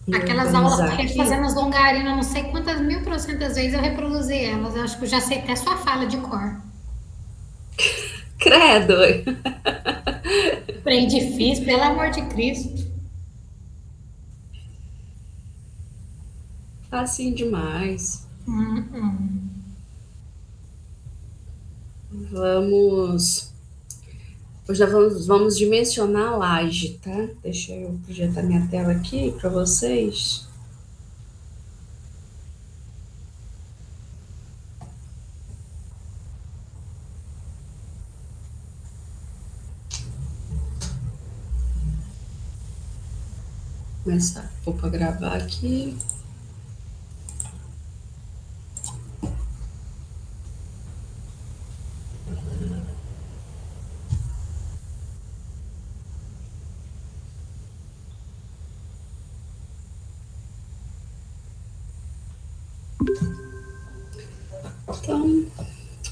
e Aquelas aulas organizar aqui. fazendo as longarinas, não sei quantas mil trocentas vezes eu reproduzi elas. Eu acho que eu já sei até sua fala de cor. Credo! Trem difícil, pelo amor de Cristo. Assim demais. Hum. Vamos. Hoje vamos dimensionar a laje, tá? Deixa eu projetar minha tela aqui para vocês. Começar. Vou para gravar aqui. Então,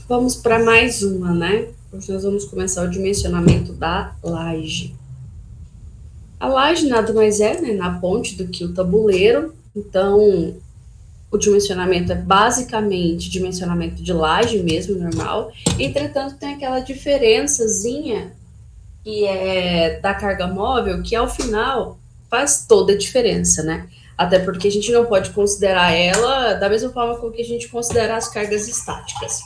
vamos para mais uma, né? Hoje nós vamos começar o dimensionamento da laje. A laje nada mais é, né, na ponte do que o tabuleiro. Então, o dimensionamento é basicamente dimensionamento de laje mesmo, normal. Entretanto, tem aquela diferençazinha que é da carga móvel, que ao final faz toda a diferença, né? Até porque a gente não pode considerar ela da mesma forma com que a gente considera as cargas estáticas.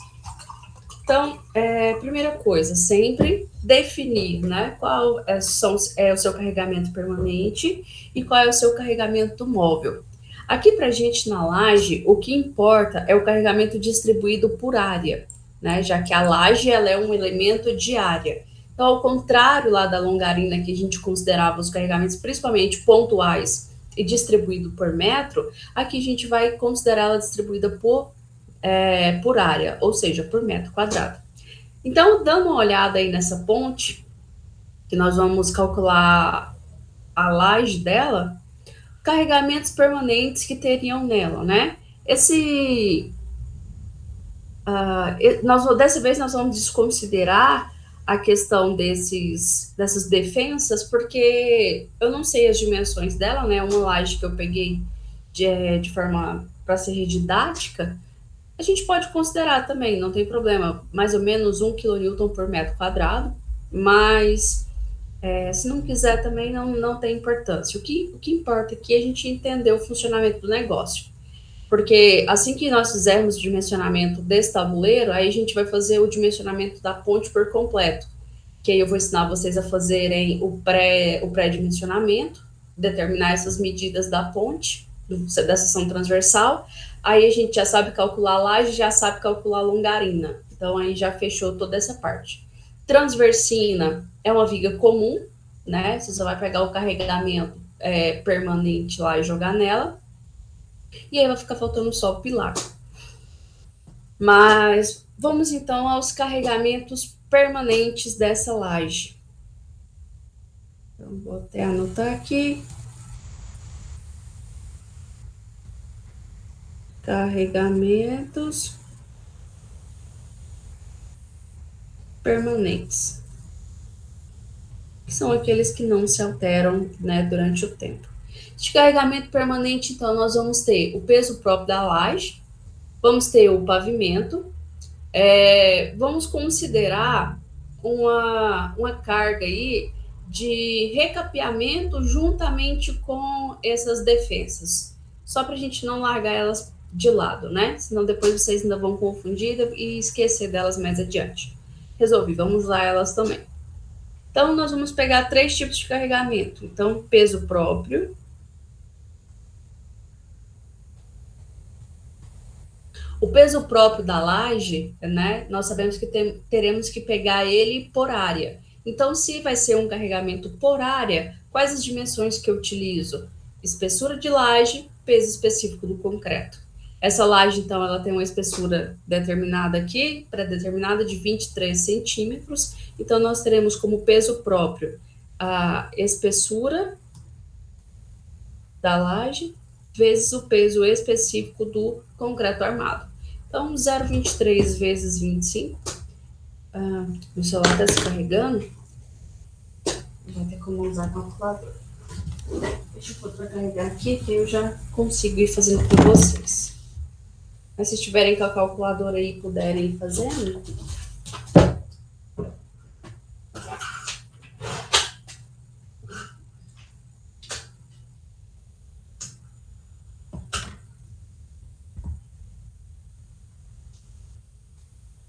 Então, primeira coisa, sempre definir, né, qual é o seu carregamento permanente e qual é o seu carregamento móvel. Aqui para a gente na laje, o que importa é o carregamento distribuído por área, né, já que a laje ela é um elemento de área. Então, ao contrário lá da longarina, que a gente considerava os carregamentos principalmente pontuais e distribuído por metro, aqui a gente vai considerar ela distribuída por área, ou seja, por metro quadrado. Então, dando uma olhada aí nessa ponte, que nós vamos calcular a laje dela, carregamentos permanentes que teriam nela, né? Dessa vez nós vamos desconsiderar a questão dessas defensas, porque eu não sei as dimensões dela, né? Uma laje que eu peguei de forma para ser didática, a gente pode considerar também, não tem problema, mais ou menos 1 kN por metro quadrado, mas se não quiser também não tem importância. O que importa aqui é a gente entender o funcionamento do negócio. Porque assim que nós fizermos o dimensionamento desse tabuleiro, aí a gente vai fazer o dimensionamento da ponte por completo. Que aí eu vou ensinar vocês a fazerem o pré-dimensionamento, determinar essas medidas da ponte, da seção transversal. Aí a gente já sabe calcular a laje, já sabe calcular a longarina. Então aí já fechou toda essa parte. Transversina é uma viga comum, né? Você só vai pegar o carregamento permanente lá e jogar nela. E aí vai ficar faltando só o pilar. Mas vamos então aos carregamentos permanentes dessa laje. Então, vou até anotar aqui. Carregamentos permanentes. Que são aqueles que não se alteram, né, durante o tempo. De carregamento permanente, então, nós vamos ter o peso próprio da laje, vamos ter o pavimento, vamos considerar uma carga aí de recapeamento juntamente com essas defensas, só para a gente não largar elas de lado, né? Senão depois vocês ainda vão confundir e esquecer delas mais adiante. Resolvi, vamos usar elas também. Então, nós vamos pegar 3 tipos de carregamento. Então, peso próprio, o peso próprio da laje, né, nós sabemos que teremos que pegar ele por área. Então, se vai ser um carregamento por área, quais as dimensões que eu utilizo? Espessura de laje, peso específico do concreto. Essa laje, então, ela tem uma espessura determinada aqui, pré-determinada de 23 centímetros. Então, nós teremos como peso próprio a espessura da laje vezes o peso específico do concreto armado. Então, 0,23 vezes 25. O celular está se carregando. Não vai ter como usar a calculadora. Deixa eu pôr para carregar aqui, que eu já consigo ir fazendo com vocês. Mas se estiverem com a calculadora aí e puderem ir fazendo.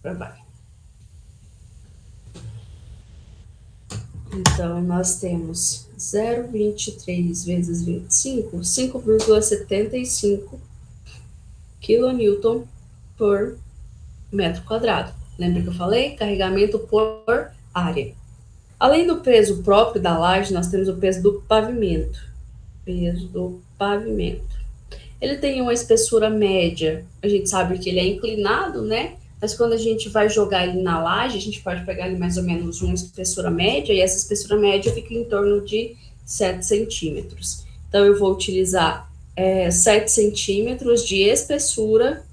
Vai. Então, nós temos 0,23 vezes 25, 5,75 kN por metro quadrado. Lembra que eu falei? Carregamento por área. Além do peso próprio da laje, nós temos o peso do pavimento. Peso do pavimento. Ele tem uma espessura média. A gente sabe que ele é inclinado, né? Mas quando a gente vai jogar ele na laje, a gente pode pegar ele mais ou menos uma espessura média, e essa espessura média fica em torno de 7 centímetros. Então, eu vou utilizar 7 centímetros de espessura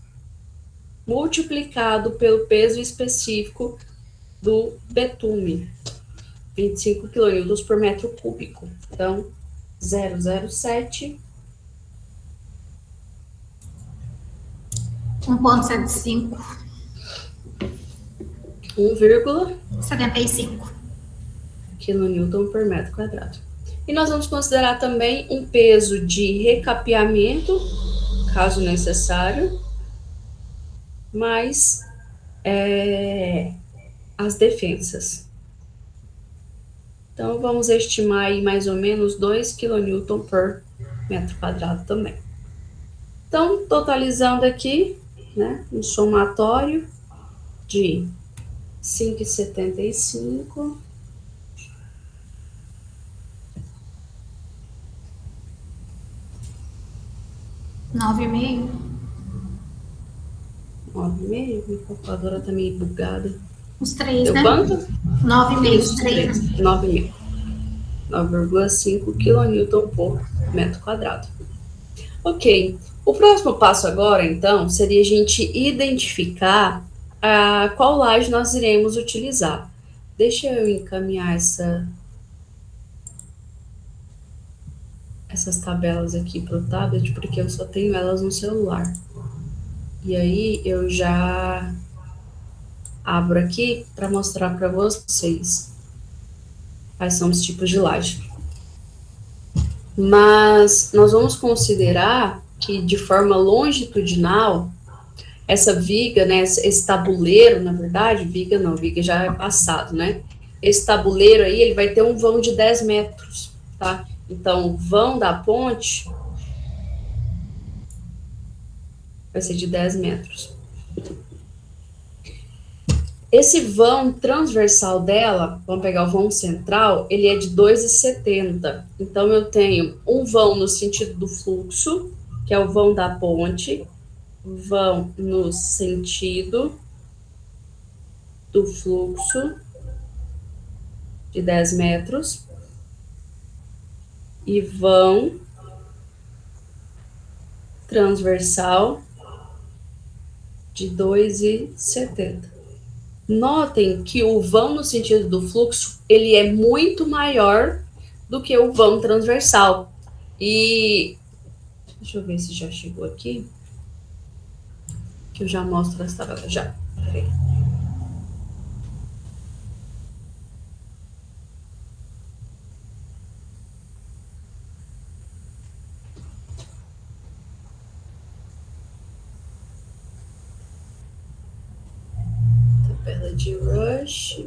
multiplicado pelo peso específico do betume, 25 kN por metro cúbico. Então, 0,07 1,75. 1,75 kN por metro quadrado. E nós vamos considerar também um peso de recapeamento, caso necessário, mais as defensas. Então, vamos estimar aí mais ou menos 2 kN por metro quadrado também. Então, totalizando aqui, né, um somatório de 5,75 9,5. 9,5. Minha calculadora tá meio bugada. Os três, Deu né? quanto? 9,5. 3. 9,5. 9,5 kN por metro quadrado. Ok. O próximo passo agora, então, seria a gente identificar qual laje nós iremos utilizar. Deixa eu encaminhar essas tabelas aqui para o tablet, porque eu só tenho elas no celular. E aí eu já abro aqui para mostrar para vocês quais são os tipos de laje. Mas nós vamos considerar que de forma longitudinal, essa viga, né, esse tabuleiro, na verdade, viga não, viga já é passado, né? Esse tabuleiro aí, ele vai ter um vão de 10 metros, tá? Então, o vão da ponte vai ser de 10 metros. Esse vão transversal dela, vamos pegar o vão central, ele é de 2,70. Então, eu tenho um vão no sentido do fluxo, que é o vão da ponte, vão no sentido do fluxo, de 10 metros, e vão transversal de 2,70. Notem que o vão no sentido do fluxo, ele é muito maior do que o vão transversal. E deixa eu ver se já chegou aqui, que eu já mostro essa tabela. Já, peraí. Tabela de Rush.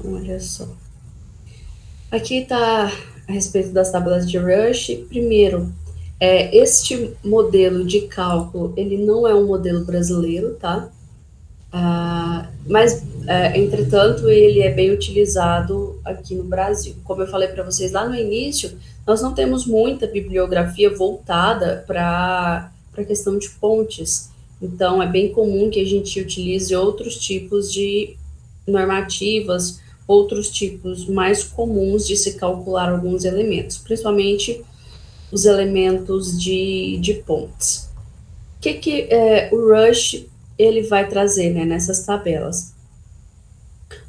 Olha só. Aqui está a respeito das tabelas de Rush. Primeiro, este modelo de cálculo, ele não é um modelo brasileiro, tá? Mas, entretanto, ele é bem utilizado aqui no Brasil. Como eu falei para vocês lá no início, nós não temos muita bibliografia voltada para a questão de pontes. Então, é bem comum que a gente utilize outros tipos de normativas, outros tipos mais comuns de se calcular alguns elementos, principalmente os elementos de pontes. O que o Rush ele vai trazer, né, nessas tabelas?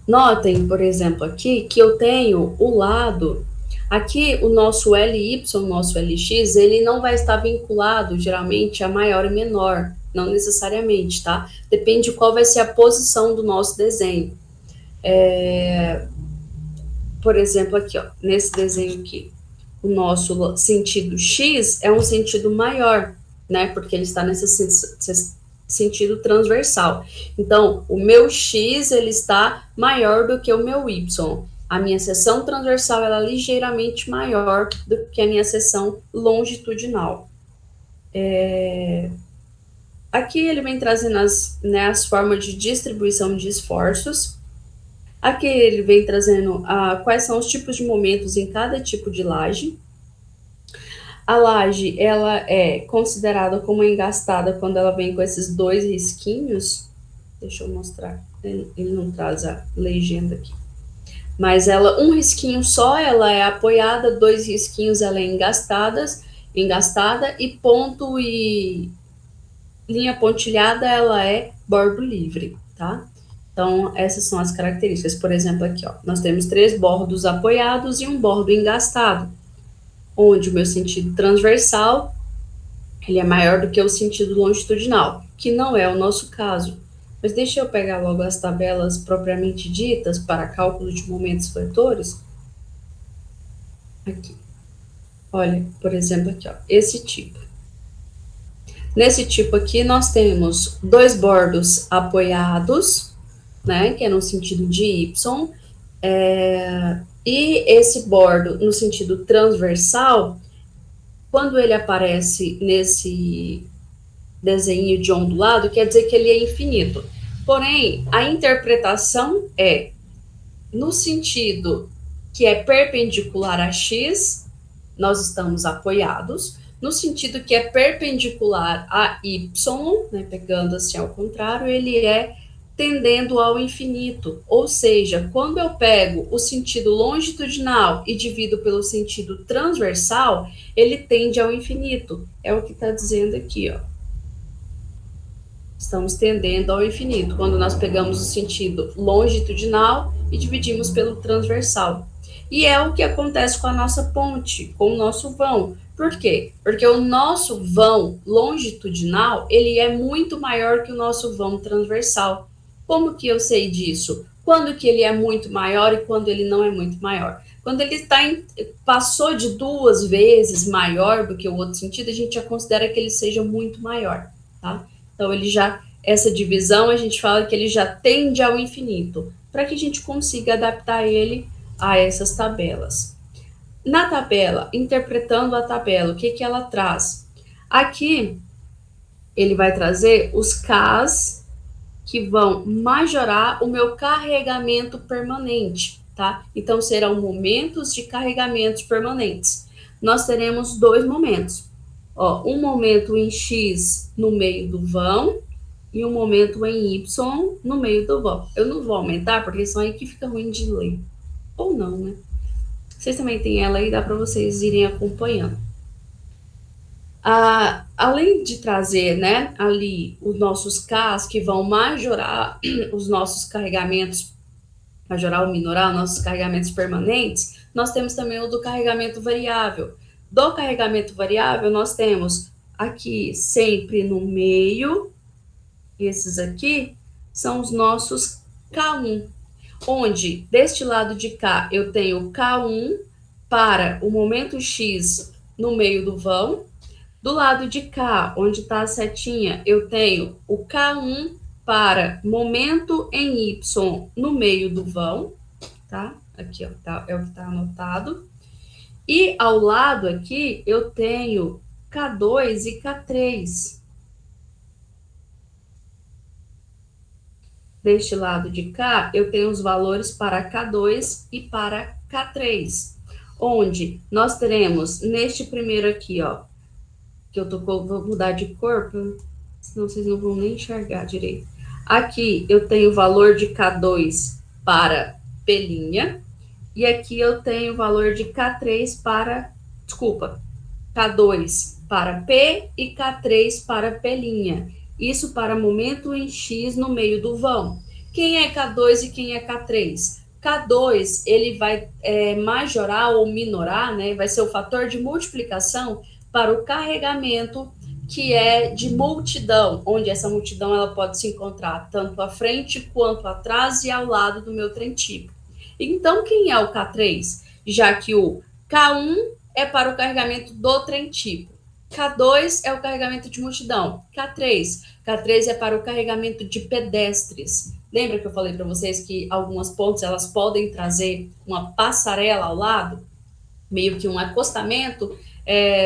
Notem, por exemplo, aqui que eu tenho o lado, aqui o nosso LY, o nosso LX, ele não vai estar vinculado geralmente a maior e menor, não necessariamente, tá? Depende de qual vai ser a posição do nosso desenho. Por exemplo, aqui, ó, nesse desenho aqui, o nosso sentido X é um sentido maior, né? Porque ele está nesse sentido transversal. Então, o meu X, ele está maior do que o meu Y. A minha seção transversal, ela é ligeiramente maior do que a minha seção longitudinal. Aqui ele vem trazendo as formas de distribuição de esforços. Aqui ele vem trazendo quais são os tipos de momentos em cada tipo de laje. A laje, ela é considerada como engastada quando ela vem com esses dois risquinhos. Deixa eu mostrar, ele não traz a legenda aqui. Mas ela, um risquinho só, ela é apoiada, dois risquinhos, ela é engastada, e ponto e linha pontilhada, ela é bordo livre, tá? Então, essas são as características. Por exemplo, aqui, ó, nós temos 3 bordos apoiados e um bordo engastado, onde o meu sentido transversal, ele é maior do que o sentido longitudinal, que não é o nosso caso. Mas deixa eu pegar logo as tabelas propriamente ditas para cálculo de momentos vetores. Aqui. Olha, por exemplo, aqui, ó, esse tipo. Nesse tipo aqui, nós temos 2 bordos apoiados, né, que é no sentido de Y, e esse bordo no sentido transversal, quando ele aparece nesse desenho de ondulado, quer dizer que ele é infinito. Porém, a interpretação é no sentido que é perpendicular a X, nós estamos apoiados. No sentido que é perpendicular a Y, né, pegando assim ao contrário, ele é tendendo ao infinito. Ou seja, quando eu pego o sentido longitudinal e divido pelo sentido transversal, ele tende ao infinito. É o que está dizendo aqui, ó. Estamos tendendo ao infinito, quando nós pegamos o sentido longitudinal e dividimos pelo transversal. E é o que acontece com a nossa ponte, com o nosso vão. Por quê? Porque o nosso vão longitudinal, ele é muito maior que o nosso vão transversal. Como que eu sei disso? Quando que ele é muito maior e quando ele não é muito maior? Quando ele passou de 2 vezes maior do que o outro sentido, a gente já considera que ele seja muito maior, tá? Então, essa divisão, a gente fala que ele já tende ao infinito, para que a gente consiga adaptar ele a essas tabelas. Na tabela, interpretando a tabela, o que ela traz? Aqui, ele vai trazer os Ks que vão majorar o meu carregamento permanente, tá? Então, serão momentos de carregamentos permanentes. Nós teremos 2 momentos. Ó, um momento em X no meio do vão e um momento em Y no meio do vão. Eu não vou aumentar, porque senão aí que fica ruim de ler. Ou não, né? Vocês também têm ela aí, dá para vocês irem acompanhando. Além de trazer, né, ali os nossos Ks que vão majorar os nossos carregamentos, majorar ou minorar os nossos carregamentos permanentes, nós temos também o do carregamento variável. Do carregamento variável, nós temos aqui sempre no meio, esses aqui são os nossos K1, onde deste lado de cá eu tenho K1 para o momento X no meio do vão. Do lado de cá, onde está a setinha, eu tenho o K1 para momento em Y no meio do vão, tá? Aqui, ó, tá, é o que tá anotado. E ao lado aqui, eu tenho K2 e K3. Deste lado de cá, eu tenho os valores para K2 e para K3, onde nós teremos neste primeiro aqui, ó, que eu vou mudar de cor, senão vocês não vão nem enxergar direito. Aqui eu tenho o valor de K2 para pelinha, e aqui eu tenho o valor de K3 para, desculpa, K2 para P e K3 para pelinha. Isso para momento em X no meio do vão. Quem é K2 e quem é K3? K2 ele vai majorar ou minorar, né? Vai ser o fator de multiplicação para o carregamento que é de multidão, onde essa multidão ela pode se encontrar tanto à frente quanto atrás e ao lado do meu trem tipo. Então, quem é o K3? Já que o K1 é para o carregamento do trem tipo. K2 é o carregamento de multidão. K3 é para o carregamento de pedestres. Lembra que eu falei para vocês que algumas pontes elas podem trazer uma passarela ao lado, meio que um acostamento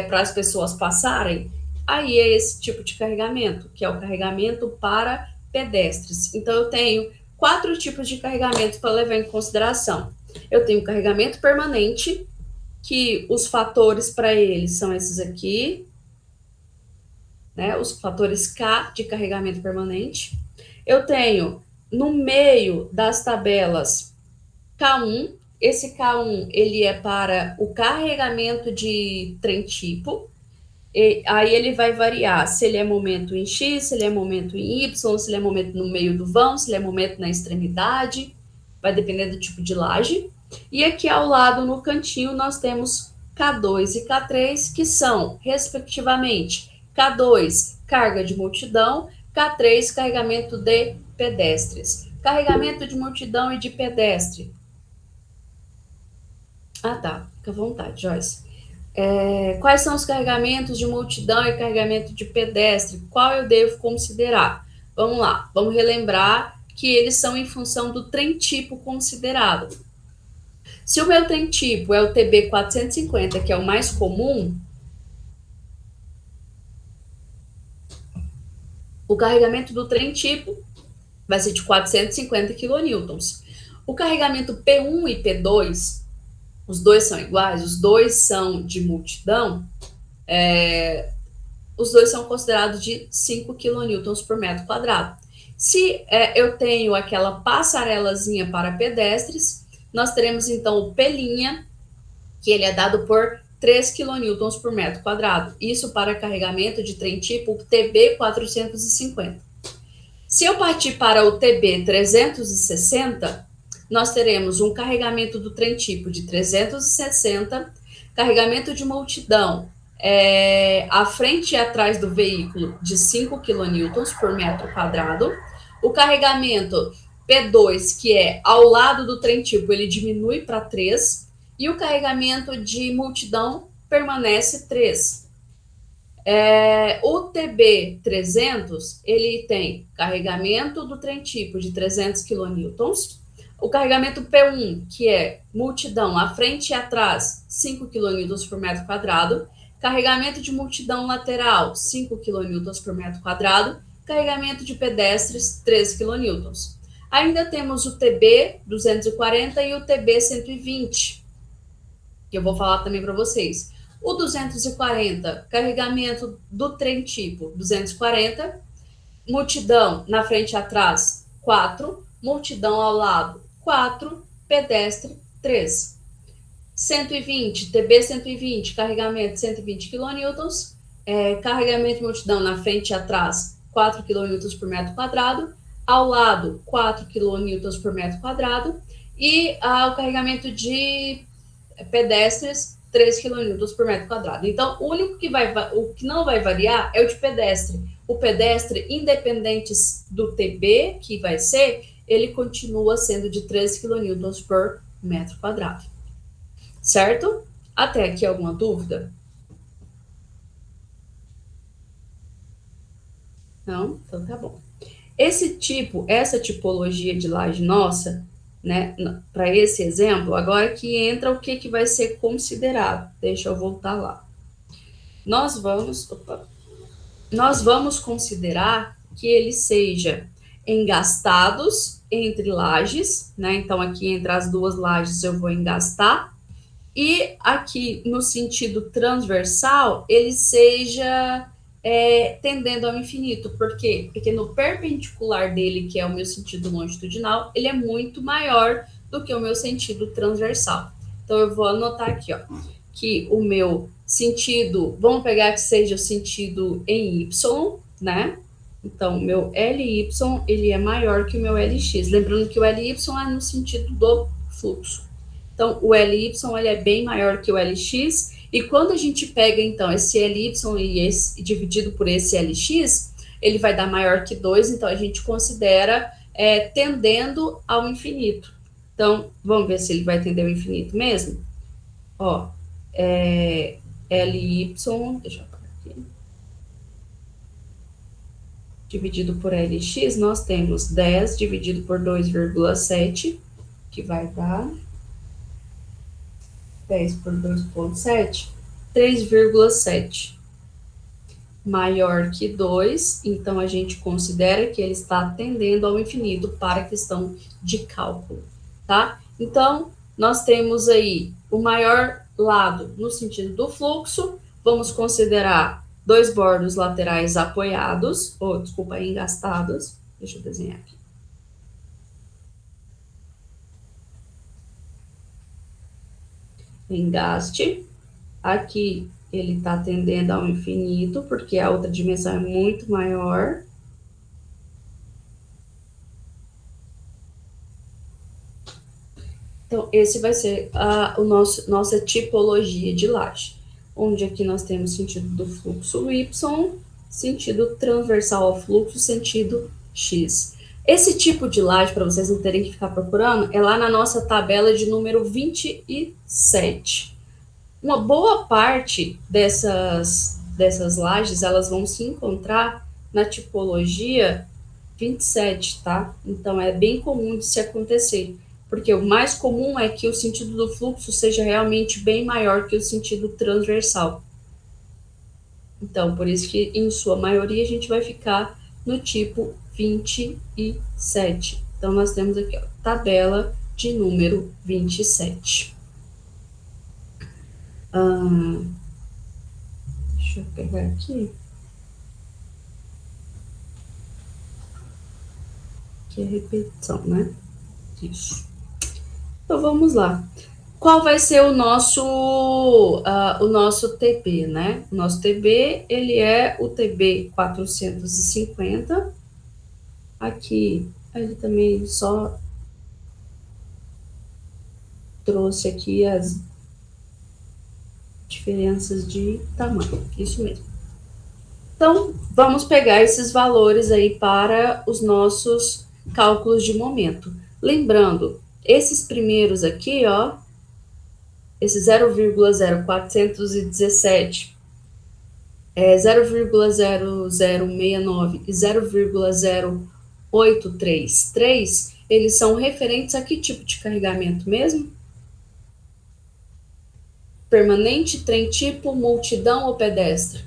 para as pessoas passarem? Aí é esse tipo de carregamento, que é o carregamento para pedestres. Então eu tenho 4 tipos de carregamento para levar em consideração. Eu tenho carregamento permanente, que os fatores para ele são esses aqui, né? Os fatores K de carregamento permanente. Eu tenho no meio das tabelas K1. Esse K1 ele é para o carregamento de trem tipo. E aí ele vai variar se ele é momento em X, se ele é momento em Y, se ele é momento no meio do vão, se ele é momento na extremidade. Vai depender do tipo de laje. E aqui ao lado, no cantinho, nós temos K2 e K3, que são, respectivamente, K2, carga de multidão, K3, carregamento de pedestres. Carregamento de multidão e de pedestre. Ah, tá. Fica à vontade, Joyce. Quais são os carregamentos de multidão e carregamento de pedestre? Qual eu devo considerar? Vamos lá, vamos relembrar que eles são em função do trem tipo considerado. Se o meu trem tipo é o TB 450, que é o mais comum, o carregamento do trem tipo vai ser de 450 kN. O carregamento P1 e P2, os dois são iguais, os dois são de multidão, os dois são considerados de 5 kN por metro quadrado. Se eu tenho aquela passarelazinha para pedestres, nós teremos então o P', que ele é dado por 3 kN por metro quadrado. Isso para carregamento de trem tipo TB 450. Se eu partir para o TB 360, nós teremos um carregamento do trem tipo de 360, carregamento de multidão à frente e atrás do veículo de 5 kN por metro quadrado. O carregamento P2, que é ao lado do trem tipo, ele diminui para 3, e o carregamento de multidão permanece 3. O TB 300, ele tem carregamento do trem tipo de 300 kN, o carregamento P1, que é multidão à frente e atrás, 5 kN por metro quadrado, carregamento de multidão lateral, 5 kN por metro quadrado, carregamento de pedestres, 3 kN. Ainda temos o TB 240 e o TB 120, que eu vou falar também para vocês. O 240, carregamento do trem tipo 240, multidão na frente e atrás, 4, multidão ao lado, 4, pedestre, 3. 120, TB 120, carregamento 120 kN, carregamento de multidão na frente e atrás, 4 kN por metro quadrado, ao lado, 4 kN por metro quadrado, e o carregamento de pedestres, 3 kN por metro quadrado. Então, o que não vai variar é o de pedestre. O pedestre, independente do TB, que vai ser, ele continua sendo de 3 kN por metro quadrado. Certo? Até aqui alguma dúvida? Não? Então tá bom. Essa tipologia de laje nossa, né, para esse exemplo, agora que entra o que vai ser considerado. Deixa eu voltar lá. Nós vamos considerar que ele seja engastados entre lajes, né? Então, aqui entre as duas lajes eu vou engastar. E aqui no sentido transversal, ele seja tendendo ao infinito. Por quê? Porque no perpendicular dele, que é o meu sentido longitudinal, ele é muito maior do que o meu sentido transversal. Então, eu vou anotar aqui, ó, que o meu sentido, vamos pegar que seja o sentido em Y, né? Então, o meu LY, ele é maior que o meu LX. Lembrando que o LY é no sentido do fluxo. Então, o LY ele é bem maior que o LX, e quando a gente pega, então, esse LY e esse, dividido por esse LX, ele vai dar maior que 2, então a gente considera tendendo ao infinito. Então, vamos ver se ele vai tender ao infinito mesmo? Ó, LY, deixa eu apagar aqui, dividido por LX, nós temos 10 dividido por 2,7, que vai dar 10 por 2,7, 3,7. Maior que 2, então a gente considera que ele está tendendo ao infinito para a questão de cálculo, tá? Então, nós temos aí o maior lado no sentido do fluxo, vamos considerar dois bordos laterais apoiados, ou, desculpa, engastados. Deixa eu desenhar aqui. Engaste. Aqui ele está tendendo ao infinito, porque a outra dimensão é muito maior. Então, esse vai ser nossa tipologia de laje, onde aqui nós temos sentido do fluxo Y, sentido transversal ao fluxo, sentido X. Esse tipo de laje, para vocês não terem que ficar procurando, é lá na nossa tabela de número 27. Uma boa parte dessas lajes, elas vão se encontrar na tipologia 27, tá? Então, é bem comum de se acontecer, porque o mais comum é que o sentido do fluxo seja realmente bem maior que o sentido transversal. Então, por isso que, em sua maioria, a gente vai ficar no tipo 27. Então, nós temos aqui, ó, tabela de número 27. Deixa eu pegar aqui. Aqui é repetição, né? Isso. Então, vamos lá. Qual vai ser o nosso TB, né? O nosso TB, ele é o TB 450. Aqui, ele também só trouxe aqui as diferenças de tamanho. Isso mesmo. Então, vamos pegar esses valores aí para os nossos cálculos de momento. Lembrando, esses primeiros aqui, ó, esse 0,0417, 0,0069 e 0,0833, eles são referentes a que tipo de carregamento mesmo? Permanente, trem tipo, multidão ou pedestre?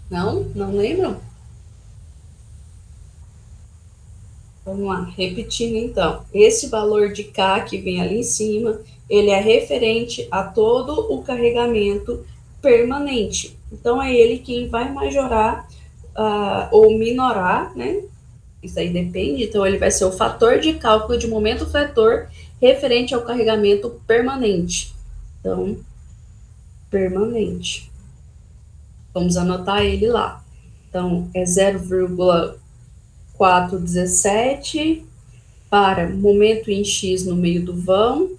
Não? Não lembram? Vamos lá, repetindo então. Esse valor de K que vem ali em cima, ele é referente a todo o carregamento permanente. Então, é ele quem vai majorar ou minorar, né? Isso aí depende. Então, ele vai ser o fator de cálculo de momento vetor referente ao carregamento permanente. Então, permanente. Vamos anotar ele lá. Então, é 0,417 para momento em X no meio do vão,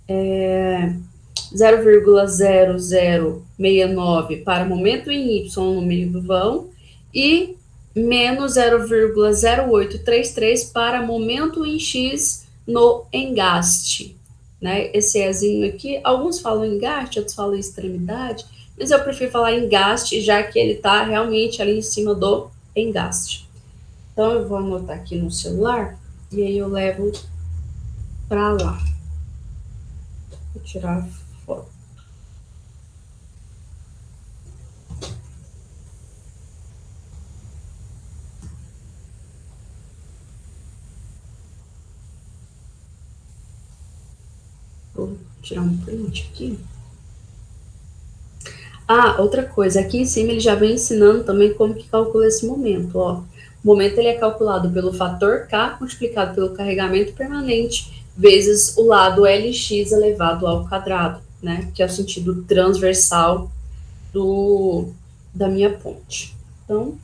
0,0069 para momento em Y no meio do vão e menos 0,0833 para momento em X no engaste. né? Esse Ezinho aqui, alguns falam engaste, outros falam extremidade, mas eu prefiro falar engaste, já que ele está realmente ali em cima do engaste. Então, eu vou anotar aqui no celular e aí eu levo para lá. Vou tirar a foto. Vou tirar um print aqui. Ah, outra coisa, aqui em cima ele já vem ensinando também como que calcula esse momento, ó. O momento ele é calculado pelo fator K multiplicado pelo carregamento permanente vezes o lado Lx elevado ao quadrado, né? Que é o sentido transversal da minha ponte. Então,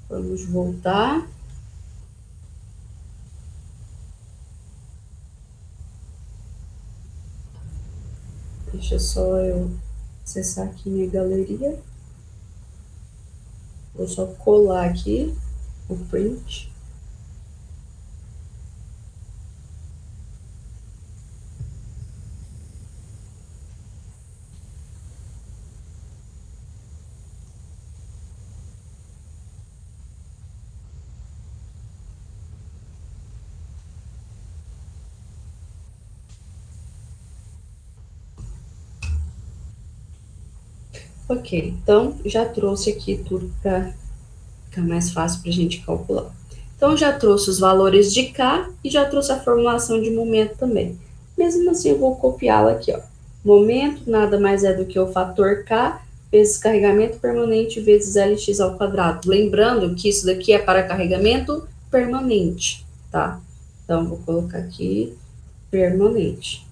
vamos voltar. Deixa só eu acessar aqui minha galeria. Vou só colar aqui o print. Ok, então já trouxe aqui tudo para ficar mais fácil para a gente calcular. Então, já trouxe os valores de K e já trouxe a formulação de momento também. Mesmo assim, eu vou copiá-la aqui, ó. Momento nada mais é do que o fator K vezes carregamento permanente vezes Lx ao quadrado. Lembrando que isso daqui é para carregamento permanente, tá? Então, vou colocar aqui permanente.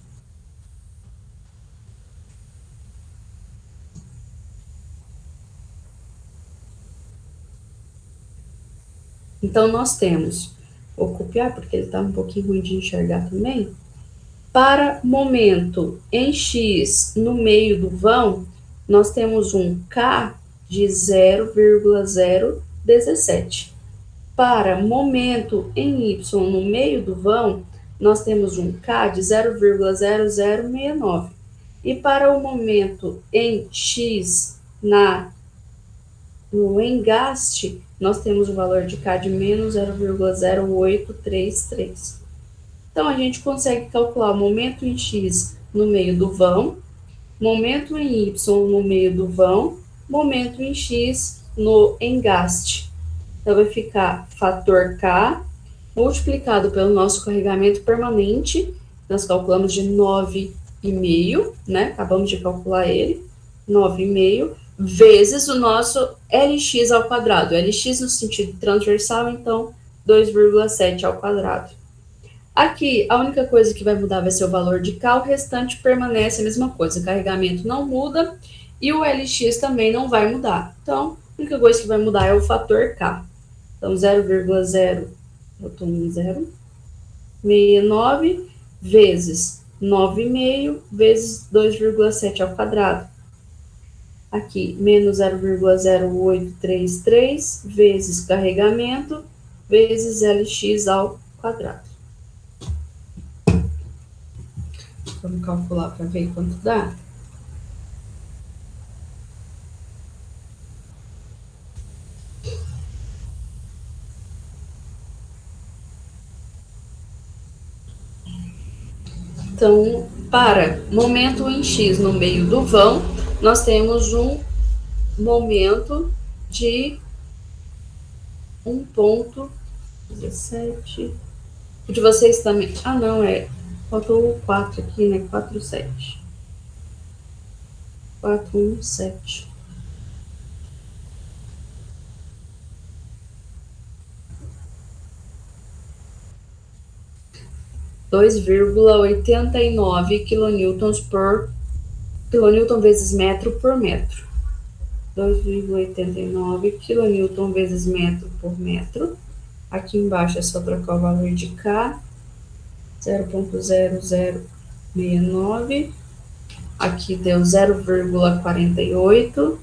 Então, nós temos, vou copiar porque ele está um pouquinho ruim de enxergar também. Para momento em X no meio do vão, nós temos um K de 0,017. Para momento em Y no meio do vão, nós temos um K de 0,0069. E para o momento em X no engaste, nós temos o valor de K de menos 0,0833. Então, a gente consegue calcular o momento em X no meio do vão, momento em Y no meio do vão, momento em X no engaste. Então, vai ficar fator K multiplicado pelo nosso carregamento permanente, nós calculamos de 9,5, né? Acabamos de calcular ele, 9,5, vezes o nosso Lx ao quadrado. Lx no sentido transversal, então, 2,7 ao quadrado. Aqui, a única coisa que vai mudar vai ser o valor de K, o restante permanece a mesma coisa. O carregamento não muda e o Lx também não vai mudar. Então, a única coisa que vai mudar é o fator K. Então, 0,0, botou um 0, 69 vezes 9,5 vezes 2,7 ao quadrado. Aqui, menos 0,0833 vezes carregamento vezes Lx ao quadrado. Vamos calcular para ver quanto dá. Então, para momento em X no meio do vão, nós temos um momento de 1,17. O de vocês também. Ah, não, faltou o 4 aqui, né? 4,7. 4,17. (2,89 quilonewtons por quilonewton vezes metro por metro). 2,89 quilonewton vezes metro por metro. Aqui embaixo é só trocar o valor de K, 0,0069. Aqui deu 0,48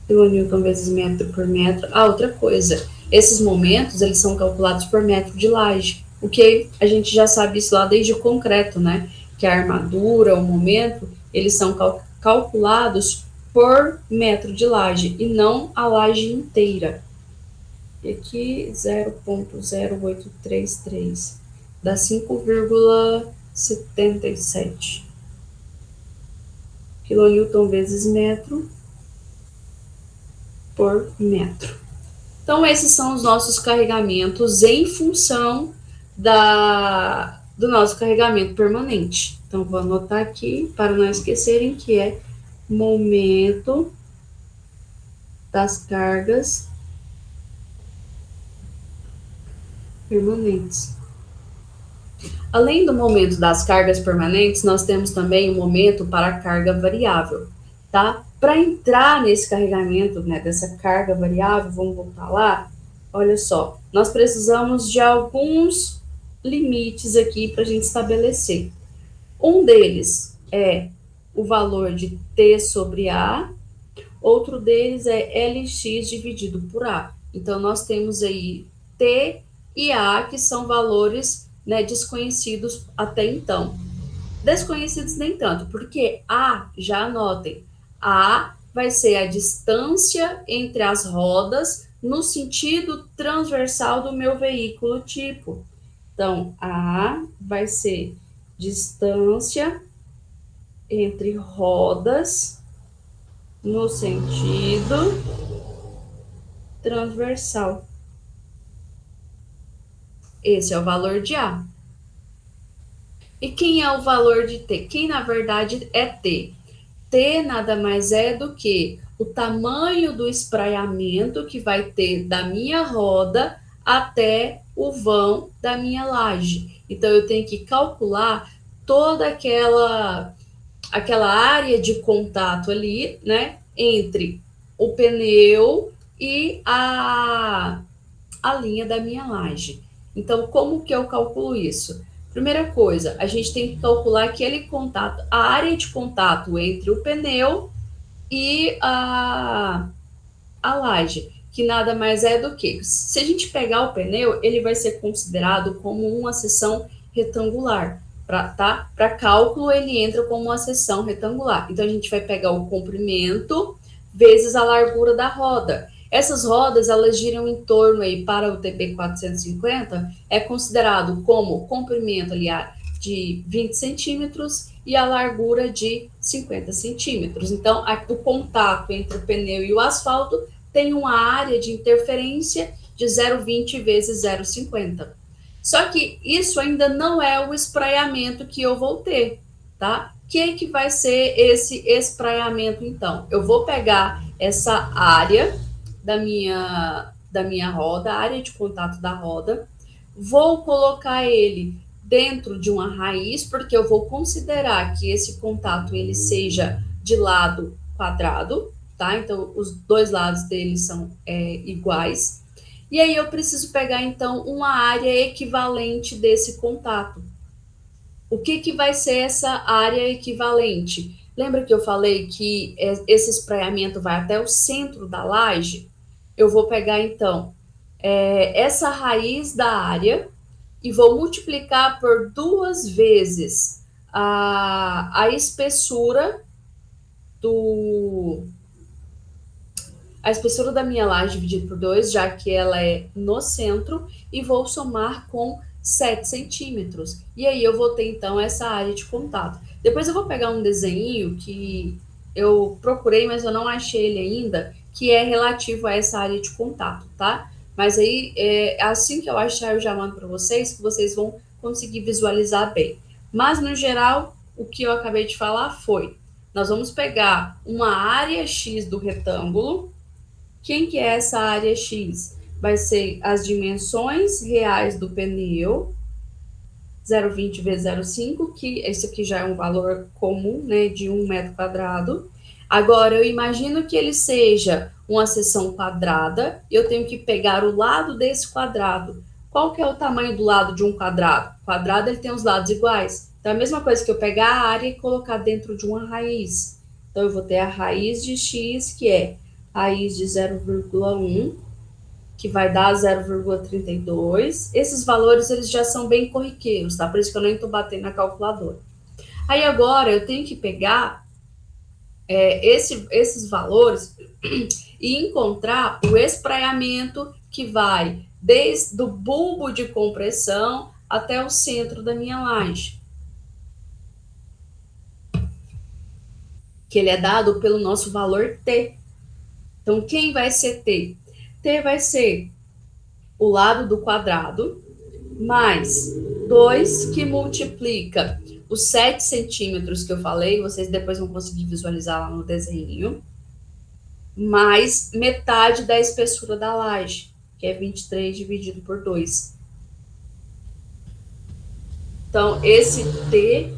quilonewton vezes metro por metro. Ah, outra coisa, esses momentos, eles são calculados por metro de laje, O que a gente já sabe isso lá desde o concreto, né? Que a armadura, o momento, eles são calculados por metro de laje e não a laje inteira. E aqui 0,0833 dá 5,77 quilonewton vezes metro por metro. Então, esses são os nossos carregamentos em função do nosso carregamento permanente. Então, vou anotar aqui para não esquecerem que é momento das cargas permanentes. Além do momento das cargas permanentes, nós temos também o momento para a carga variável, tá? Para entrar nesse carregamento, né, dessa carga variável, vamos voltar lá, olha só, nós precisamos de alguns limites aqui para a gente estabelecer. Um deles é o valor de T sobre A, outro deles é Lx dividido por A. Então, nós temos aí T e A, que são valores, né, desconhecidos até então. Desconhecidos nem tanto, porque A, já anotem, A vai ser a distância entre as rodas no sentido transversal do meu veículo tipo. Então, A vai ser distância entre rodas no sentido transversal. Esse é o valor de A. E quem é o valor de T? Quem, na verdade, é T? T nada mais é do que o tamanho do espraiamento que vai ter da minha roda até o vão da minha laje. Então, eu tenho que calcular toda aquela área de contato ali, né, entre o pneu e a linha da minha laje. Então, como que eu calculo isso? Primeira coisa, a gente tem que calcular aquele contato, a área de contato entre o pneu e a laje, que nada mais é do que, se a gente pegar o pneu, ele vai ser considerado como uma seção retangular. Para cálculo, ele entra como uma seção retangular. Então, a gente vai pegar o comprimento vezes a largura da roda. Essas rodas, elas giram em torno aí, para o TB 450, é considerado como comprimento, aliás, de 20 centímetros e a largura de 50 centímetros. Então, o contato entre o pneu e o asfalto tem uma área de interferência de 0,20 vezes 0,50. Só que isso ainda não é o espraiamento que eu vou ter, tá? O que vai ser esse espraiamento, então? Eu vou pegar essa área da minha roda, a área de contato da roda, vou colocar ele dentro de uma raiz, porque eu vou considerar que esse contato ele seja de lado quadrado, tá? Então, os dois lados dele são iguais. E aí eu preciso pegar, então, uma área equivalente desse contato. O que vai ser essa área equivalente? Lembra que eu falei que esse espraiamento vai até o centro da laje? Eu vou pegar, então, essa raiz da área e vou multiplicar por 2 vezes a espessura da minha laje dividido por 2, já que ela é no centro, e vou somar com 7 centímetros. E aí eu vou ter, então, essa área de contato. Depois eu vou pegar um desenho que eu procurei, mas eu não achei ele ainda, que é relativo a essa área de contato, tá? Mas aí, assim que eu achar, eu já mando para vocês, que vocês vão conseguir visualizar bem. Mas, no geral, o que eu acabei de falar foi, nós vamos pegar uma área X do retângulo. Quem que é essa área X? Vai ser as dimensões reais do pneu, 0,20 vezes 0,5, que esse aqui já é um valor comum, né, de 1 metro quadrado. Agora, eu imagino que ele seja uma seção quadrada, eu tenho que pegar o lado desse quadrado. Qual que é o tamanho do lado de um quadrado? O quadrado, ele tem os lados iguais. Então, é a mesma coisa que eu pegar a área e colocar dentro de uma raiz. Então, eu vou ter a raiz de x, que é raiz de 0,1 que vai dar 0,32. Esses valores, eles já são bem corriqueiros, tá? Por isso que eu nem estou batendo na calculadora. Aí agora eu tenho que pegar esses valores e encontrar o espraiamento que vai desde o bulbo de compressão até o centro da minha laje, que ele é dado pelo nosso valor T. Então, quem vai ser T? T vai ser o lado do quadrado mais 2 que multiplica os 7 centímetros que eu falei, vocês depois vão conseguir visualizar lá no desenho, mais metade da espessura da laje, que é 23 dividido por 2. Então, esse T,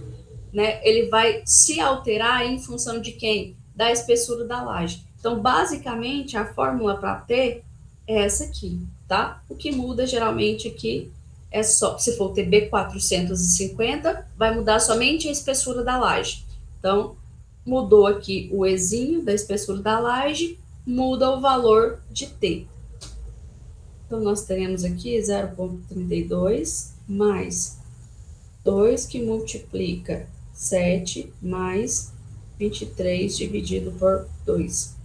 né, ele vai se alterar em função de quem? Da espessura da laje. Então, basicamente, a fórmula para T é essa aqui, tá? O que muda geralmente aqui é só, se for o TB 450, vai mudar somente a espessura da laje. Então, mudou aqui o Ezinho da espessura da laje, muda o valor de T. Então, nós teremos aqui 0,32 mais 2 que multiplica 7 mais 23 dividido por 2.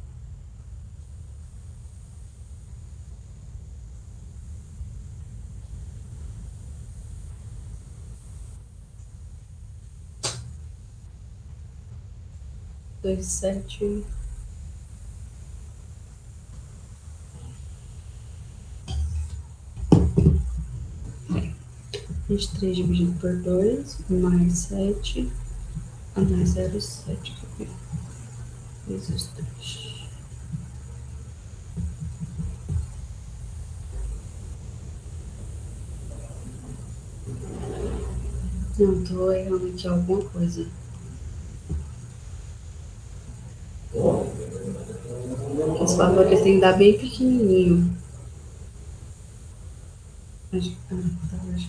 Dois, 7. É. 23 dividido por 2, mais 7, mais 0,7. Vezes 2. Não, tô errando aqui alguma coisa. Esse valor ele tem que dar bem pequenininho. Acho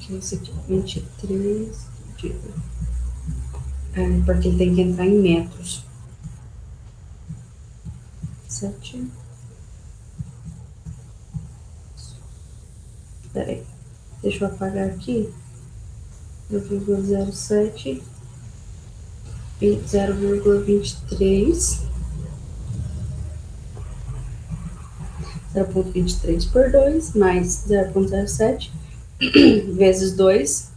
que é esse aqui, 23. Porque ele tem que entrar em metros. 7. Espera aí. Deixa eu apagar aqui. 0,07 e 0,23. 0,23 por 2, mais 0,07 vezes 2,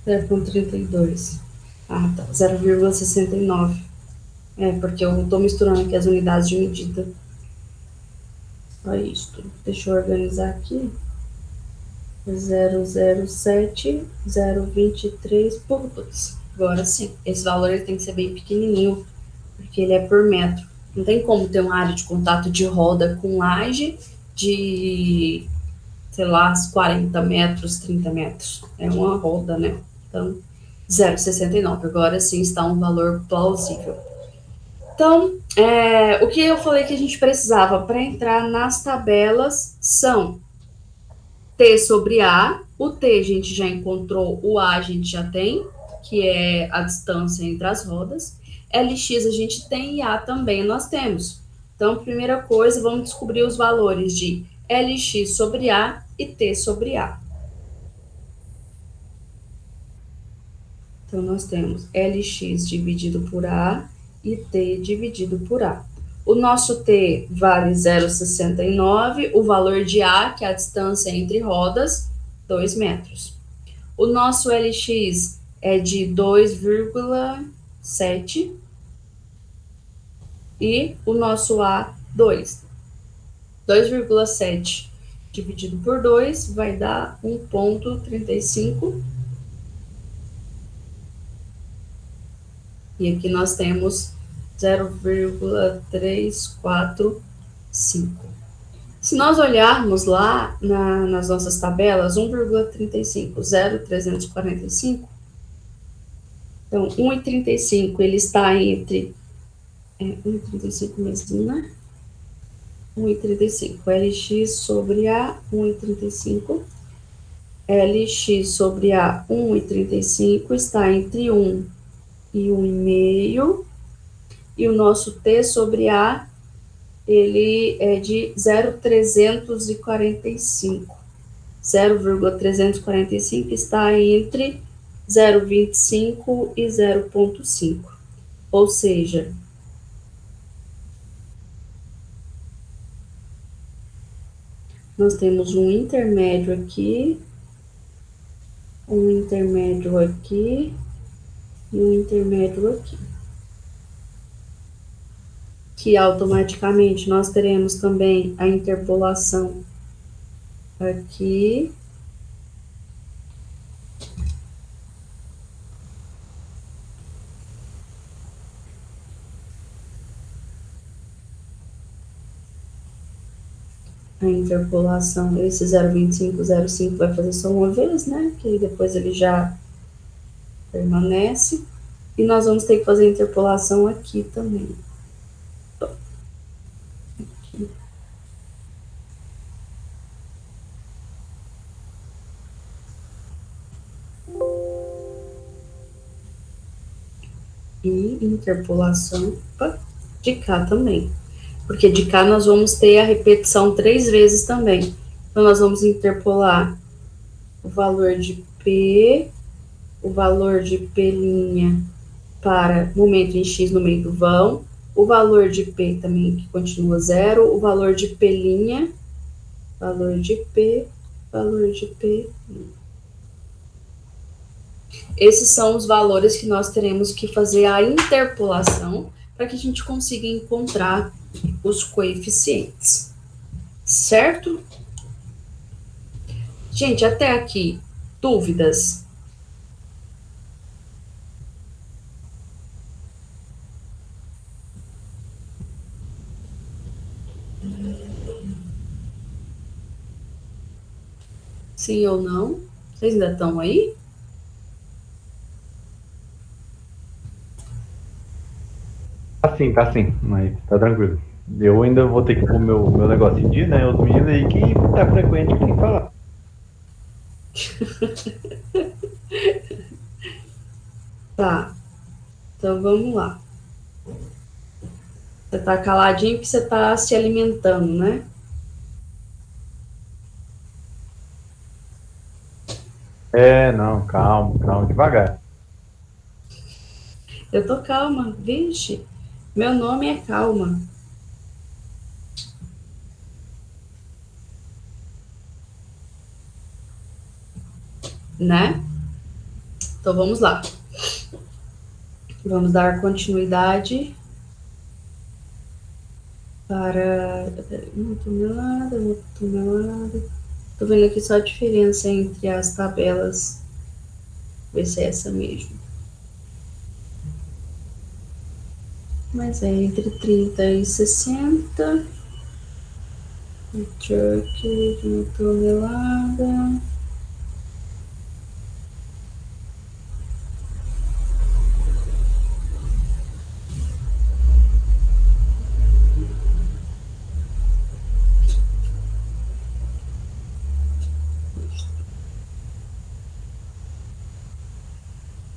0,32. Ah, tá, 0,69. Porque eu estou misturando aqui as unidades de medida. Olha isso. Deixa eu organizar aqui. 0,07, 0,23 por 2. Agora sim, esse valor ele tem que ser bem pequenininho, porque ele é por metro. Não tem como ter uma área de contato de roda com laje de, sei lá, 40 metros, 30 metros. É uma roda, né? Então, 0,69. Agora sim está um valor plausível. Então, o que eu falei que a gente precisava para entrar nas tabelas são T sobre A. O T a gente já encontrou, o A a gente já tem, que é a distância entre as rodas. LX a gente tem e A também nós temos. Então, primeira coisa, vamos descobrir os valores de LX sobre A e T sobre A. Então, nós temos LX dividido por A e T dividido por A. O nosso T vale 0,69, o valor de A, que é a distância entre rodas, 2 metros. O nosso LX é de 2,7 e o nosso A, 2. 2,7 dividido por 2 vai dar 1,35. E aqui nós temos 0,345. Se nós olharmos lá nas nossas tabelas, 1,35, 0,345, então 1,35 ele está entre 1,35 mesmo, né? 1,35, LX sobre A, 1,35, LX sobre A, 1,35, está entre 1 e 1,5, e o nosso T sobre A ele é de 0,345. 0,345 está entre 0,25 e 0,5. Ou seja, nós temos um intermédio aqui, um intermédio aqui e um intermédio aqui. Que automaticamente nós teremos também a interpolação aqui. A interpolação, esse 0,25, 0,5 vai fazer só uma vez, né? Que depois ele já permanece. E nós vamos ter que fazer a interpolação aqui também. Aqui. E interpolação de cá também. Porque de cá nós vamos ter a repetição 3 vezes também. Então, nós vamos interpolar o valor de P, o valor de P' para momento em X no meio do vão, o valor de P também que continua zero, o valor de P', valor de P, valor de P'. Esses são os valores que nós teremos que fazer a interpolação para que a gente consiga encontrar os coeficientes, certo? Gente, até aqui, dúvidas? Sim ou não? Vocês ainda estão aí? Tá sim, mas tá tranquilo. Eu ainda vou ter que pôr meu negócio em dia, né? Os meninos aí que tá frequente que tem que falar. Tá, então vamos lá. Você tá caladinho porque você tá se alimentando, né? Não, calma, devagar. Eu tô calma, vixe. Meu nome é Calma, né? Então vamos lá. Vamos dar continuidade para uma tonelada. Tô vendo aqui só a diferença entre as tabelas. Ver se é essa mesmo. Mas é entre 30 e 60. O truck de uma tonelada.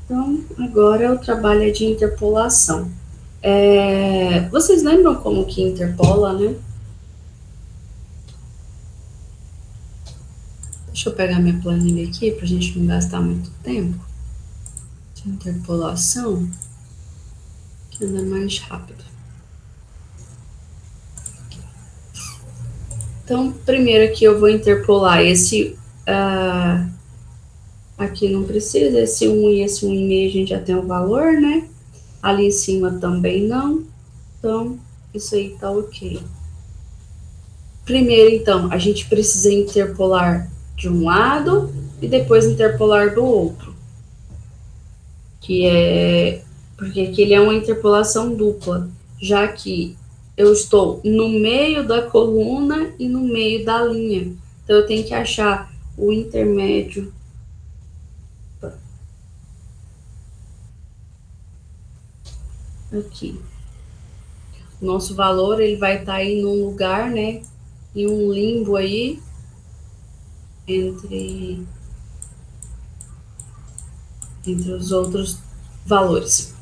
Então, agora o trabalho é de interpolação. Vocês lembram como que interpola, né? Deixa eu pegar minha planilha aqui para a gente não gastar muito tempo. De interpolação, que anda mais rápido. Então, primeiro aqui eu vou interpolar esse... aqui não precisa, esse 1 e esse 1,5 a gente já tem o valor, né? Ali em cima também não. Então, isso aí tá ok. Primeiro, então, a gente precisa interpolar de um lado e depois interpolar do outro. Que é... Porque aqui ele é uma interpolação dupla, já que eu estou no meio da coluna e no meio da linha. Então, eu tenho que achar o intermédio. Aqui. Nosso valor, ele vai estar aí num lugar, né? Em um limbo aí, entre os outros valores.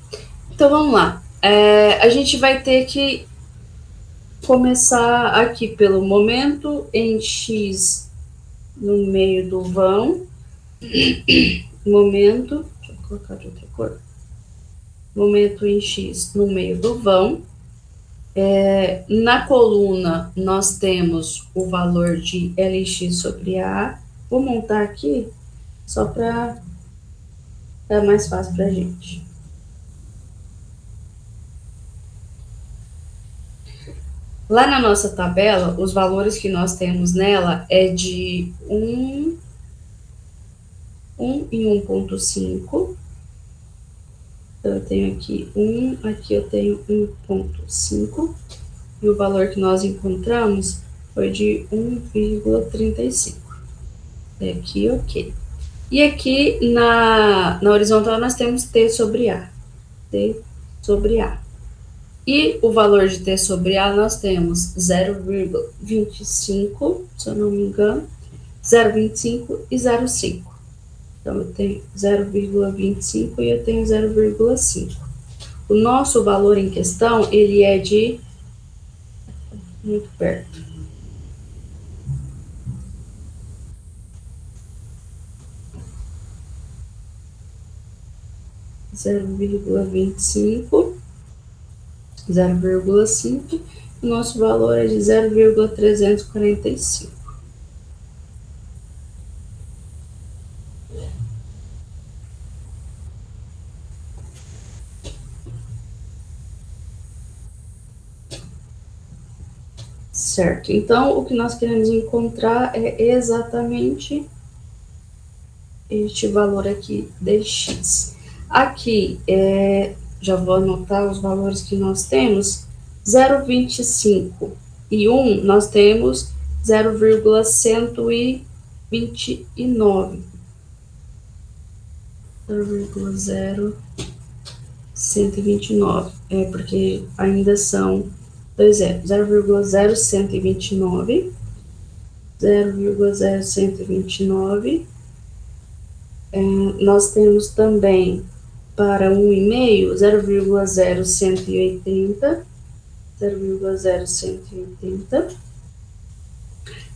Então, vamos lá. A gente vai ter que começar aqui pelo momento em X no meio do vão. Momento, deixa eu colocar de outra cor. Momento em X no meio do vão. Na coluna, nós temos o valor de Lx sobre A. Vou montar aqui só para ficar mais fácil para a gente. Lá na nossa tabela, os valores que nós temos nela é de 1 e 1,5. Então, eu tenho aqui 1, aqui eu tenho 1,5. E o valor que nós encontramos foi de 1,35. Aqui, ok. E aqui na horizontal nós temos T sobre A. T sobre A. E o valor de T sobre A nós temos 0,25, se eu não me engano, 0,25 e 0,5. Então, eu tenho 0,25 e eu tenho 0,5. O nosso valor em questão, ele é de... muito perto. 0,25, 0,5, o nosso valor é de 0,345. Certo, então o que nós queremos encontrar é exatamente este valor aqui de x. Aqui, já vou anotar os valores que nós temos, 0,25 e 1, nós temos 0,129. 0,0129, porque ainda são 2 zeros, 0,0129, 0,0129. Nós temos também para 1,5, 0,0180, 0,0180.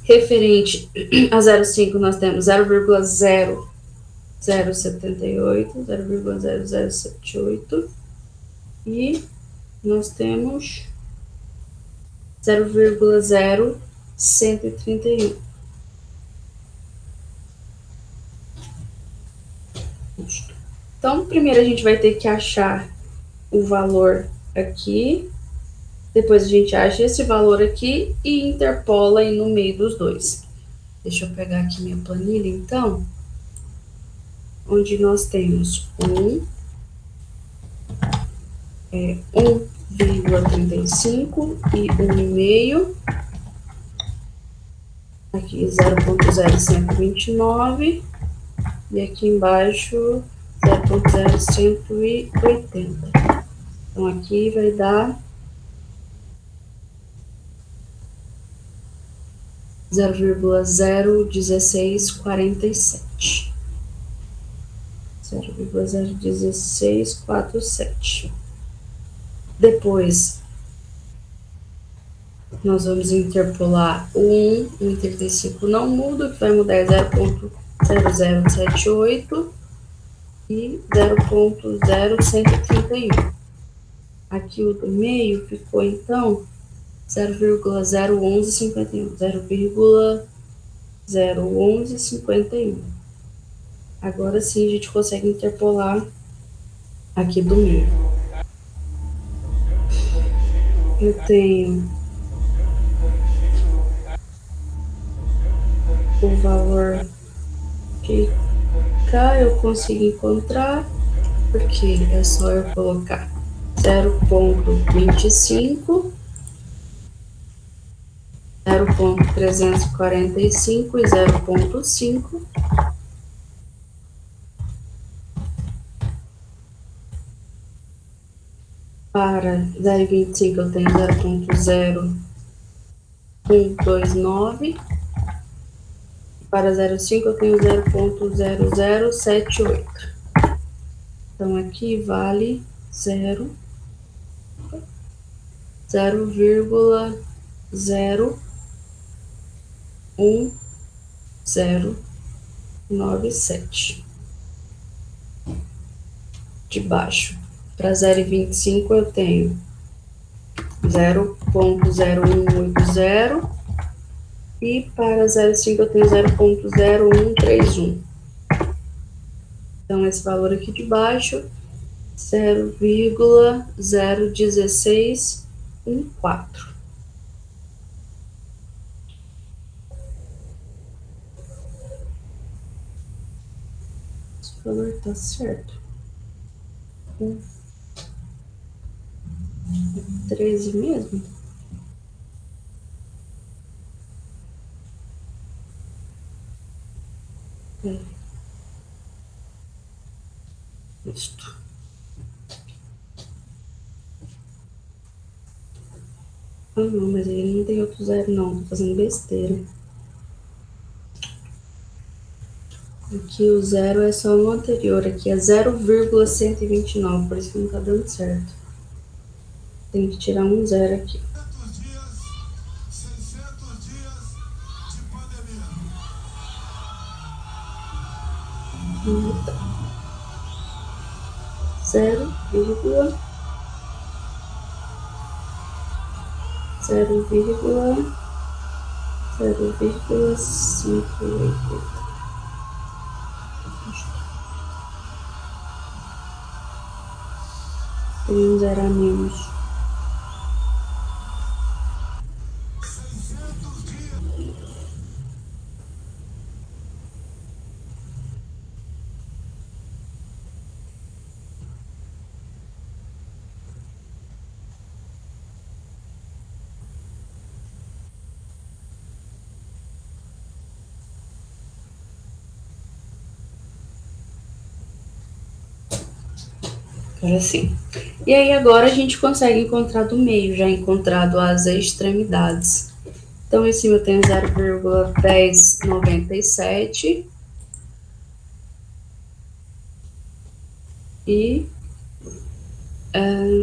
Referente a 0,5, nós temos 0,0078, 0,0078. E nós temos 0,0131. Então, primeiro a gente vai ter que achar o valor aqui, depois a gente acha esse valor aqui e interpola aí no meio dos dois. Deixa eu pegar aqui minha planilha, então, onde nós temos 1,35 e 1,5. Aqui 0,0129 e aqui embaixo 0,0180. Então aqui vai dar 0,01647. 0,01647. Depois, nós vamos interpolar o 1, 1,35 não muda, o que vai mudar é 0,0078 e 0,0131. Aqui o do meio ficou, então, 0,01151, 0,01151. Agora sim a gente consegue interpolar aqui do meio. Eu tenho o valor que cá eu consigo encontrar, porque é só eu colocar 0,25, 0,345 e 0,5. Para 0,25 eu tenho 0,0129. Para 0,5 eu tenho 0,0078. Então aqui vale 0,0078. 0,1097. De baixo para 0,25 eu tenho 0,0180 e para 0,5 eu tenho 0,0131. Então, esse valor aqui de baixo, 0,01614. Esse valor tá certo. 13 mesmo? Isto. Ah, não, mas ele não tem outro zero, não. Tô fazendo besteira. Aqui o zero é só no anterior. Aqui é 0,129, por isso que não tá dando certo. Tem que tirar um zero aqui. 600 dias de pandemia. 0,580. Tem um zero a menos. Agora sim. E aí agora a gente consegue encontrar do meio, já encontrado as extremidades. Então, em cima eu tenho 0,1097 e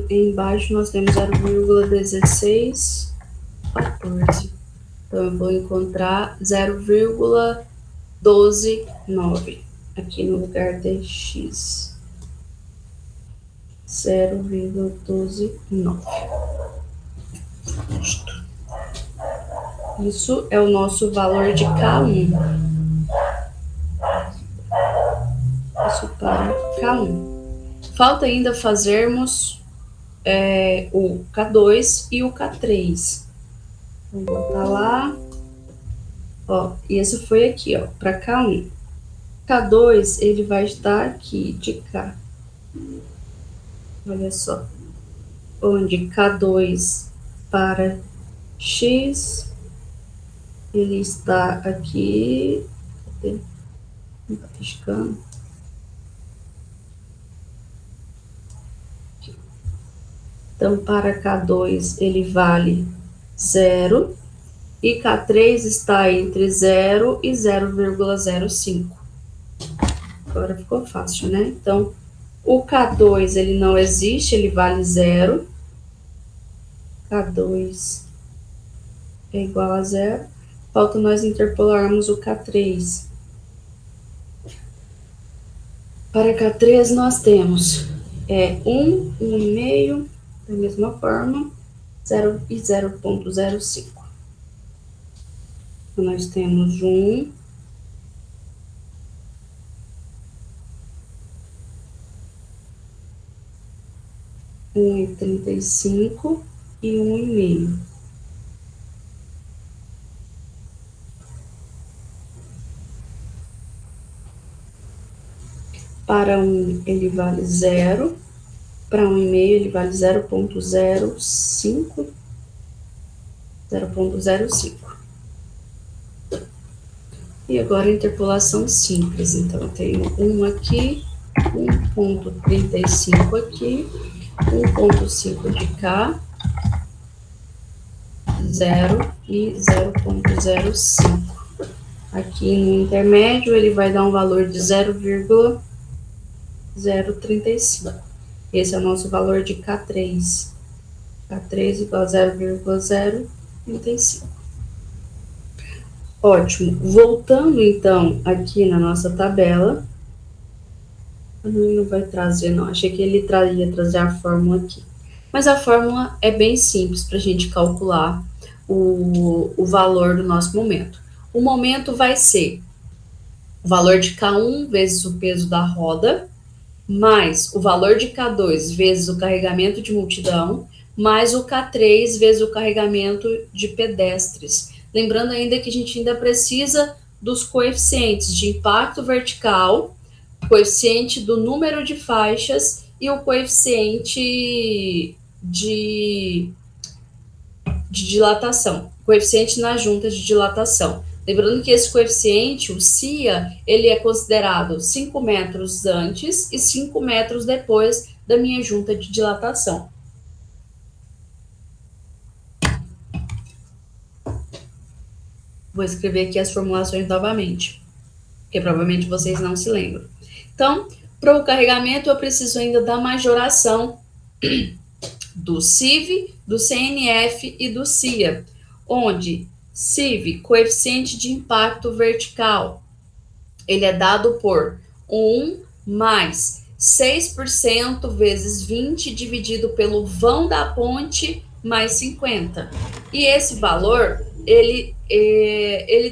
embaixo nós temos 0,1614. Então, eu vou encontrar 0,129 aqui no lugar de x. 0,129. Isso é o nosso valor de K1. Isso para K1. Falta ainda fazermos o K2 e o K3. Vou botar lá. Ó, e esse foi aqui, ó, para K1. K2, ele vai estar aqui, de cá. Olha só. Onde K2 para X, ele está aqui. Cadê? Não tá piscando. Aqui. Então, para K2, ele vale 0. E K3 está entre 0 e 0,05. Agora ficou fácil, né? Então, o K2, ele não existe, ele vale 0. K2 é igual a 0. Falta nós interpolarmos o K3. Para K3, nós temos 1, 1,5, da mesma forma, 0 e 0,05. Então, nós temos 1, 1,35 e 1,5. Para 1, ele vale 0. Para 1,5, ele vale 0,05. 0,05. E agora a interpolação simples. Então, eu tenho 1 aqui, 1,35 aqui, 1,5 de cá, 0 e 0,05. Aqui no intermédio, ele vai dar um valor de 0,035. Esse é o nosso valor de K3. K3 igual a 0,035. 35. Ótimo. Voltando, então, aqui na nossa tabela. Não vai trazer, não. Achei que ele ia trazer a fórmula aqui. Mas a fórmula é bem simples para a gente calcular o valor do nosso momento. O momento vai ser o valor de K1 vezes o peso da roda, mais o valor de K2 vezes o carregamento de multidão, mais o K3 vezes o carregamento de pedestres. Lembrando ainda que a gente ainda precisa dos coeficientes de impacto vertical, coeficiente do número de faixas e o coeficiente de dilatação, coeficiente na junta de dilatação. Lembrando que esse coeficiente, o CIA, ele é considerado 5 metros antes e 5 metros depois da minha junta de dilatação. Vou escrever aqui as formulações novamente, porque provavelmente vocês não se lembram. Então, para o carregamento, eu preciso ainda da majoração do CIV, do CNF e do CIA, onde CIV, coeficiente de impacto vertical, ele é dado por 1 mais 6% vezes 20 dividido pelo vão da ponte mais 50. E esse valor, ele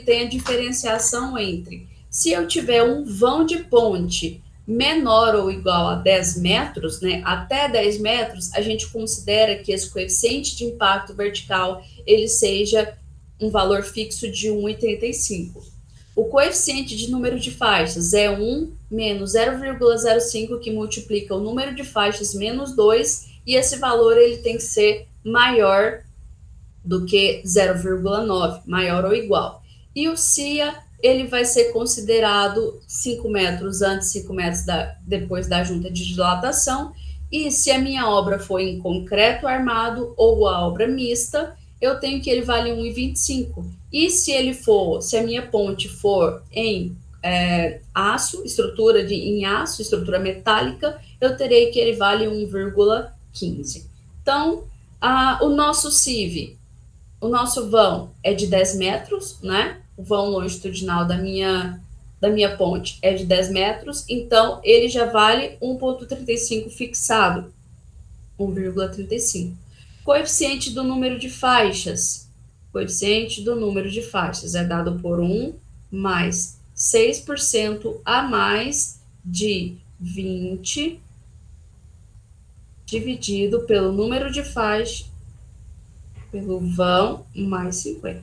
tem a diferenciação entre, se eu tiver um vão de ponte menor ou igual a 10 metros, né, até 10 metros, a gente considera que esse coeficiente de impacto vertical, ele seja um valor fixo de 1,35. O coeficiente de número de faixas é 1 menos 0,05, que multiplica o número de faixas menos 2, e esse valor ele tem que ser maior do que 0,9, maior ou igual. E o CIA, ele vai ser considerado 5 metros antes, 5 metros depois da junta de dilatação, e se a minha obra for em concreto armado ou a obra mista, eu tenho que ele vale 1,25. E se a minha ponte for em aço, em aço, estrutura metálica, eu terei que ele vale 1,15. Então, o nosso CIV, o nosso vão é de 10 metros, né? O vão longitudinal da minha ponte é de 10 metros, então ele já vale 1,35 fixado, 1,35. Coeficiente do número de faixas. Coeficiente do número de faixas é dado por 1 mais 6% a mais de 20 dividido pelo número de faixas, pelo vão mais 50.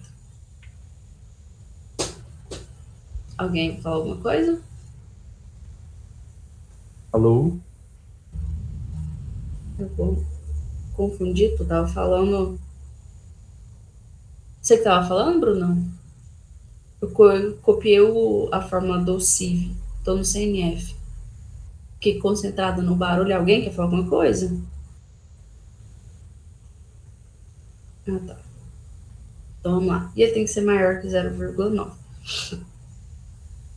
Alguém falou alguma coisa? Alô? Eu vou confundir, tu tava falando... Você que tava falando, Bruno? Eu copiei a fórmula do CIV, tô no CNF. Fiquei concentrada no barulho. Alguém quer falar alguma coisa? Ah, tá. Então, vamos lá. E ele tem que ser maior que 0,9.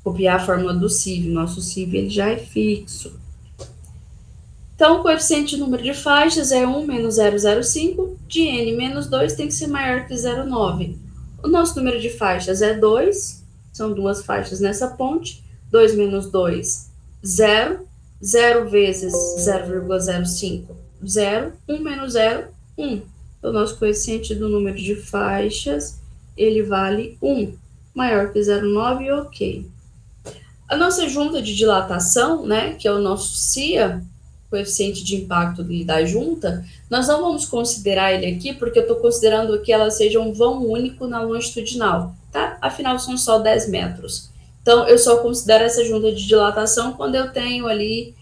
Copiar a fórmula do CIV. Nosso CIV ele já é fixo. Então, o coeficiente de número de faixas é 1 menos 0,05. De N menos 2 tem que ser maior que 0,9. O nosso número de faixas é 2. São duas faixas nessa ponte. 2 menos 2, 0. 0 vezes 0,05, 0. 1 menos 0, 1. O nosso coeficiente do número de faixas, ele vale 1. Maior que 0,9, ok. A nossa junta de dilatação, né, que é o nosso CIA, coeficiente de impacto da junta, nós não vamos considerar ele aqui, porque eu estou considerando que ela seja um vão único na longitudinal, tá? Afinal, são só 10 metros. Então, eu só considero essa junta de dilatação quando eu tenho ali,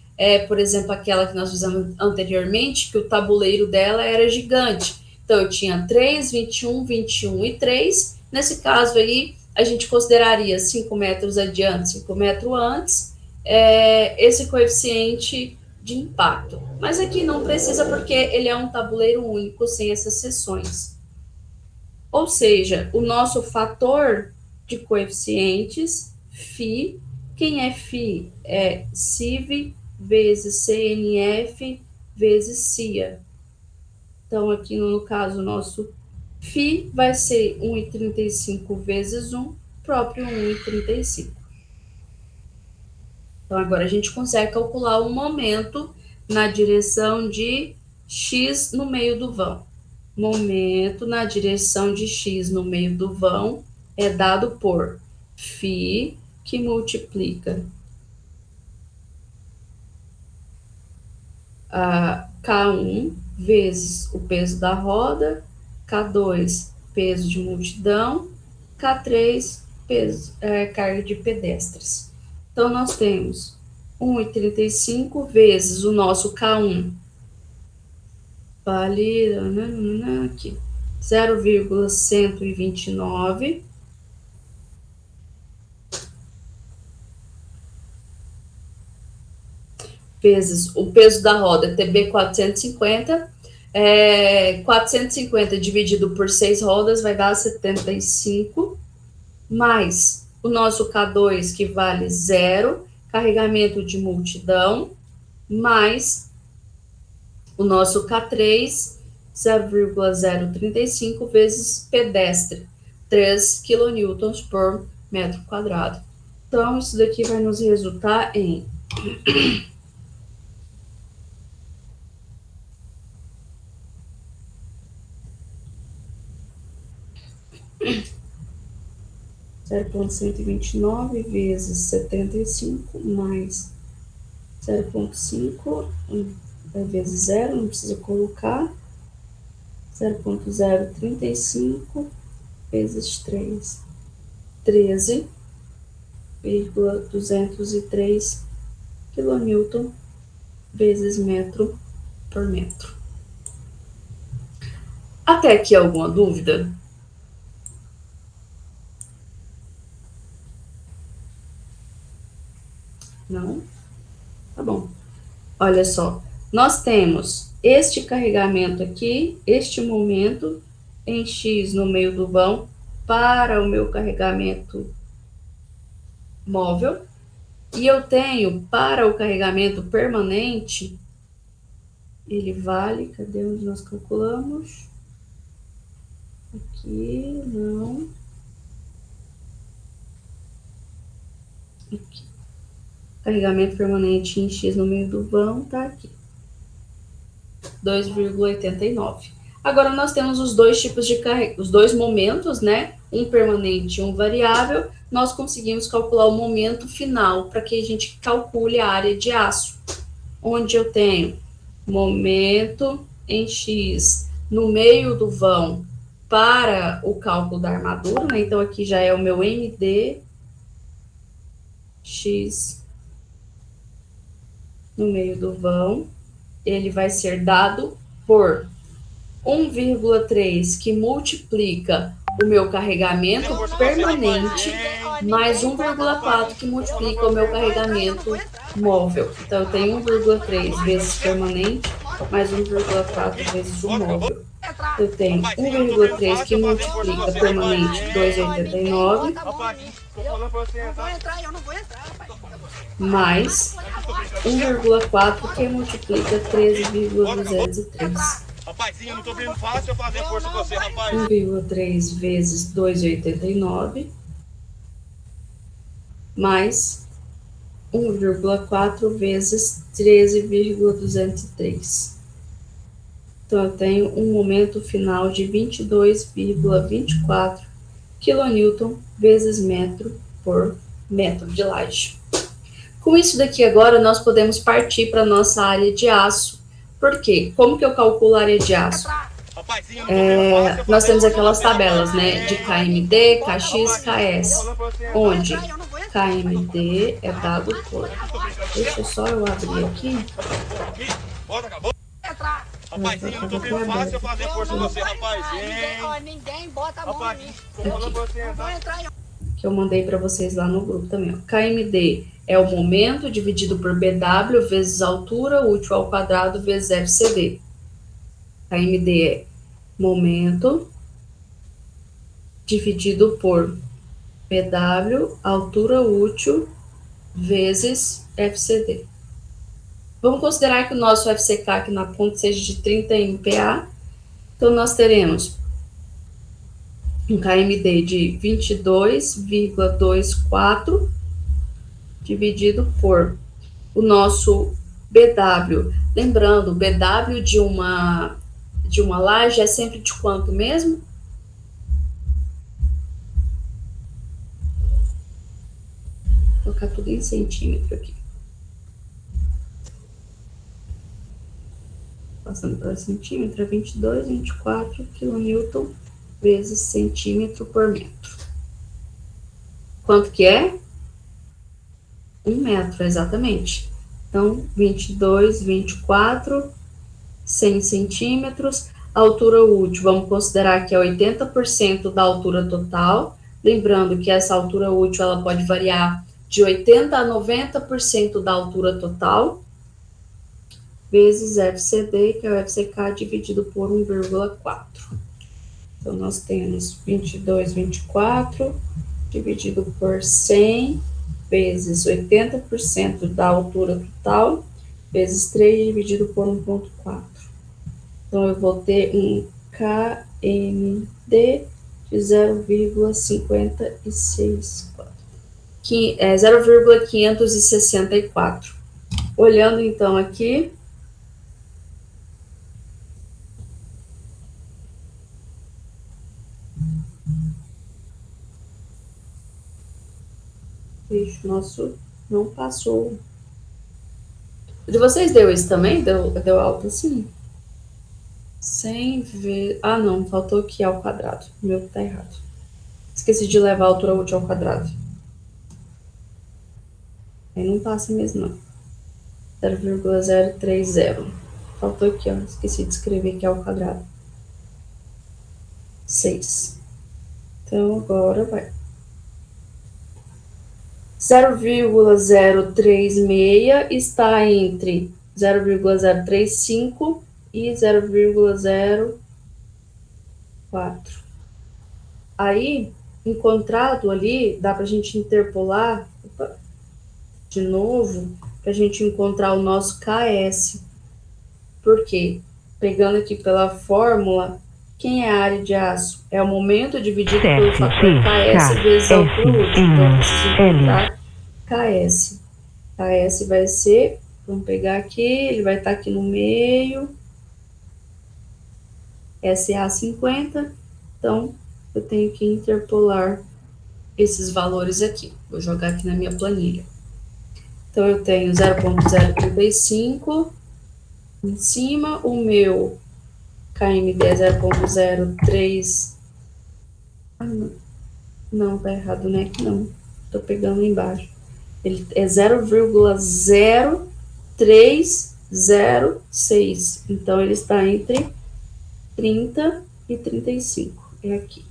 por exemplo, aquela que nós fizemos anteriormente, que o tabuleiro dela era gigante. Então, eu tinha 3, 21, 21 e 3. Nesse caso aí, a gente consideraria 5 metros adiante, 5 metros antes, esse coeficiente de impacto. Mas aqui não precisa, porque ele é um tabuleiro único, sem essas seções. Ou seja, o nosso fator de coeficientes, φ, quem é φ? É CIV vezes CNF vezes CIA. Então, aqui no caso, o nosso Φ vai ser 1,35 vezes 1, próprio 1,35. Então, agora a gente consegue calcular o momento na direção de x no meio do vão. Momento na direção de x no meio do vão é dado por φ, que multiplica a K1 vezes o peso da roda, K2, peso de multidão, K3, peso, carga de pedestres. Então, nós temos 1,35 vezes o nosso K1, vale aqui, 0,129, vezes o peso da roda, TB 450, 450 dividido por 6 rodas vai dar 75, mais o nosso K2, que vale 0, carregamento de multidão, mais o nosso K3, 0,035 vezes pedestre, 3 kN por metro quadrado. Então, isso daqui vai nos resultar em 0,129 vezes 75 mais 0,5 vezes 0, não precisa colocar, 0,035 vezes 3, 13,203 kN vezes metro por metro. Até aqui alguma dúvida? Não? Tá bom. Olha só, nós temos este carregamento aqui, este momento em X no meio do vão para o meu carregamento móvel, e eu tenho para o carregamento permanente, ele vale, cadê onde nós calculamos? Aqui, não. Aqui. Carregamento permanente em X no meio do vão, tá aqui. 2,89. Agora, nós temos os dois tipos de os dois momentos, né? Um permanente e um variável. Nós conseguimos calcular o momento final para que a gente calcule a área de aço. Onde eu tenho momento em X no meio do vão para o cálculo da armadura, né? Então, aqui já é o meu MD X no meio do vão, ele vai ser dado por 1,3, que multiplica o meu carregamento permanente, mais 1,4, que multiplica o meu carregamento móvel. Então, eu tenho 1,3 vezes permanente, mais 1,4 vezes o móvel. Eu tenho 1,3 que multiplica permanente 2,89, mais 1,4 que multiplica 13,203. Rapazinho, não tô vendo fácil eu fazer força com você, rapaz. 1,3 vezes 2,89, mais 1,4 vezes 13,203. Então, eu tenho um momento final de 22,24 kN vezes metro por metro de laje. Com isso daqui agora, nós podemos partir para a nossa área de aço. Por quê? Como que eu calculo a área de aço? Nós temos aquelas tabelas, né, de KMD, KX, KS, onde KMD é dado por... Deixa só eu abrir aqui. Rapazinho, não tô vendo fácil eu fazer força com você, rapazinho. Ninguém bota a mão em mim. Que eu mandei para vocês lá no grupo também. Ó. KMD é o momento dividido por BW vezes altura útil ao quadrado vezes FCD. KMD é momento dividido por BW, altura útil, vezes FCD. Vamos considerar que o nosso FCK aqui na ponta seja de 30 MPa. Então, nós teremos um KMD de 22,24 dividido por o nosso BW. Lembrando, o BW de uma laje é sempre de quanto mesmo? Vou colocar tudo em centímetro aqui. Passando para centímetro, é 22,24 kN vezes centímetro por metro. Quanto que é? 1 metro, exatamente. Então, 22,24, 100 centímetros. A altura útil, vamos considerar que é 80% da altura total. Lembrando que essa altura útil ela pode variar de 80% a 90% da altura total, vezes FCD, que é o FCK, dividido por 1,4. Então, nós temos 22,24 dividido por 100, vezes 80% da altura total, vezes 3 dividido por 1,4. Então, eu vou ter um KMD de 0,56, que é 0,564. Olhando, então, aqui, bicho, nosso não passou. O de vocês deu isso também? Deu alto assim? 100 vezes... Ah, não, faltou aqui ao quadrado. O meu tá errado. Esqueci de levar a altura útil ao quadrado. Aí não passa mesmo, não. 0,030. Faltou aqui, ó. Esqueci de escrever aqui ao quadrado. 6. Então, agora vai. 0,036 está entre 0,035 e 0,04. Aí, encontrado ali, dá para a gente interpolar de novo, para a gente encontrar o nosso KS. Por quê? Pegando aqui pela fórmula, quem é a área de aço? É o momento dividido pelo fator KS vezes a altura útil. Então, eu preciso encontrar KS. KS vai ser, vamos pegar aqui, ele vai estar aqui no meio. SA 50. Então, eu tenho que interpolar esses valores aqui. Vou jogar aqui na minha planilha. Então, eu tenho 0,035 em cima, o meu KMD é 0,03. Ah, não, tá errado, né? Não, tô pegando embaixo. Ele é 0,0306. Então, ele está entre 30 e 35. É aqui.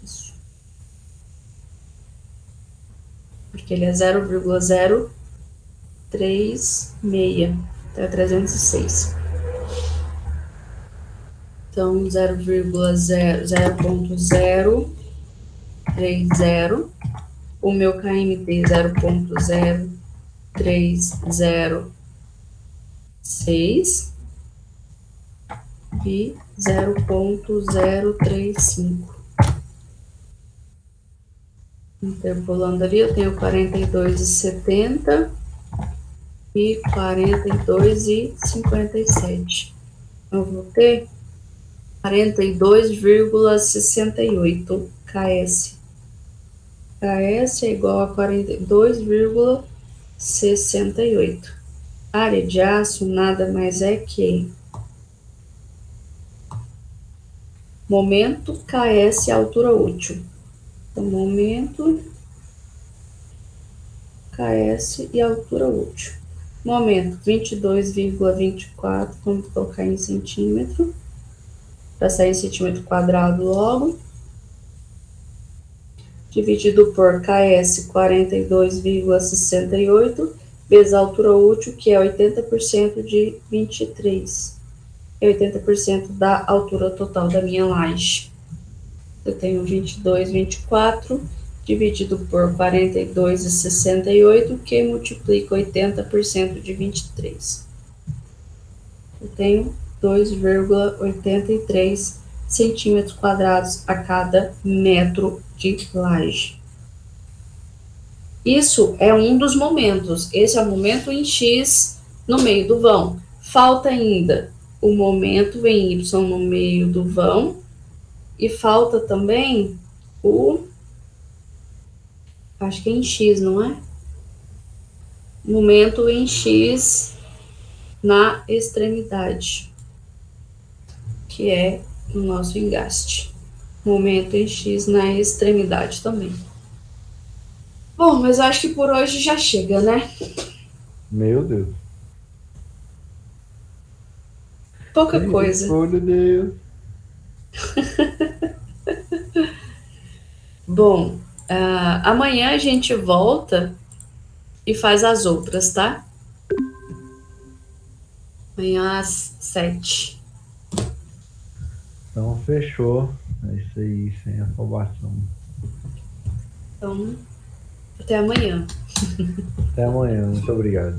Isso. Porque ele é 0,036. Então, é 306. Então, 0,030. O meu KMD 0,0306 e 0,035. Interpolando ali, eu tenho 42,70 e 42,57. Eu vou ter 42,68 KS. KS é igual a 42,68. Área de aço nada mais é que momento KS altura útil. Então, momento KS e altura útil. Momento 22,24, vamos colocar em centímetro, para sair centímetro quadrado logo. Dividido por KS 42,68, vezes a altura útil, que é 80% de 23. É 80% da altura total da minha laje. Eu tenho 22,24 dividido por 42,68, que multiplica 80% de 23. eu tenho 2,83 centímetros quadrados a cada metro de laje. Isso é um dos momentos. Esse é o momento em X no meio do vão. Falta ainda o momento em Y no meio do vão. E falta também acho que é em X, não é? Momento em X na extremidade, que é o nosso engaste. Momento em X na extremidade também. Bom, mas acho que por hoje já chega, né? Meu Deus. Pouca coisa. Meu Deus. Bom, amanhã a gente volta e faz as outras, tá? Amanhã às 7. Então, fechou. É isso aí, sem afobação. Então, até amanhã. Até amanhã. Muito obrigado.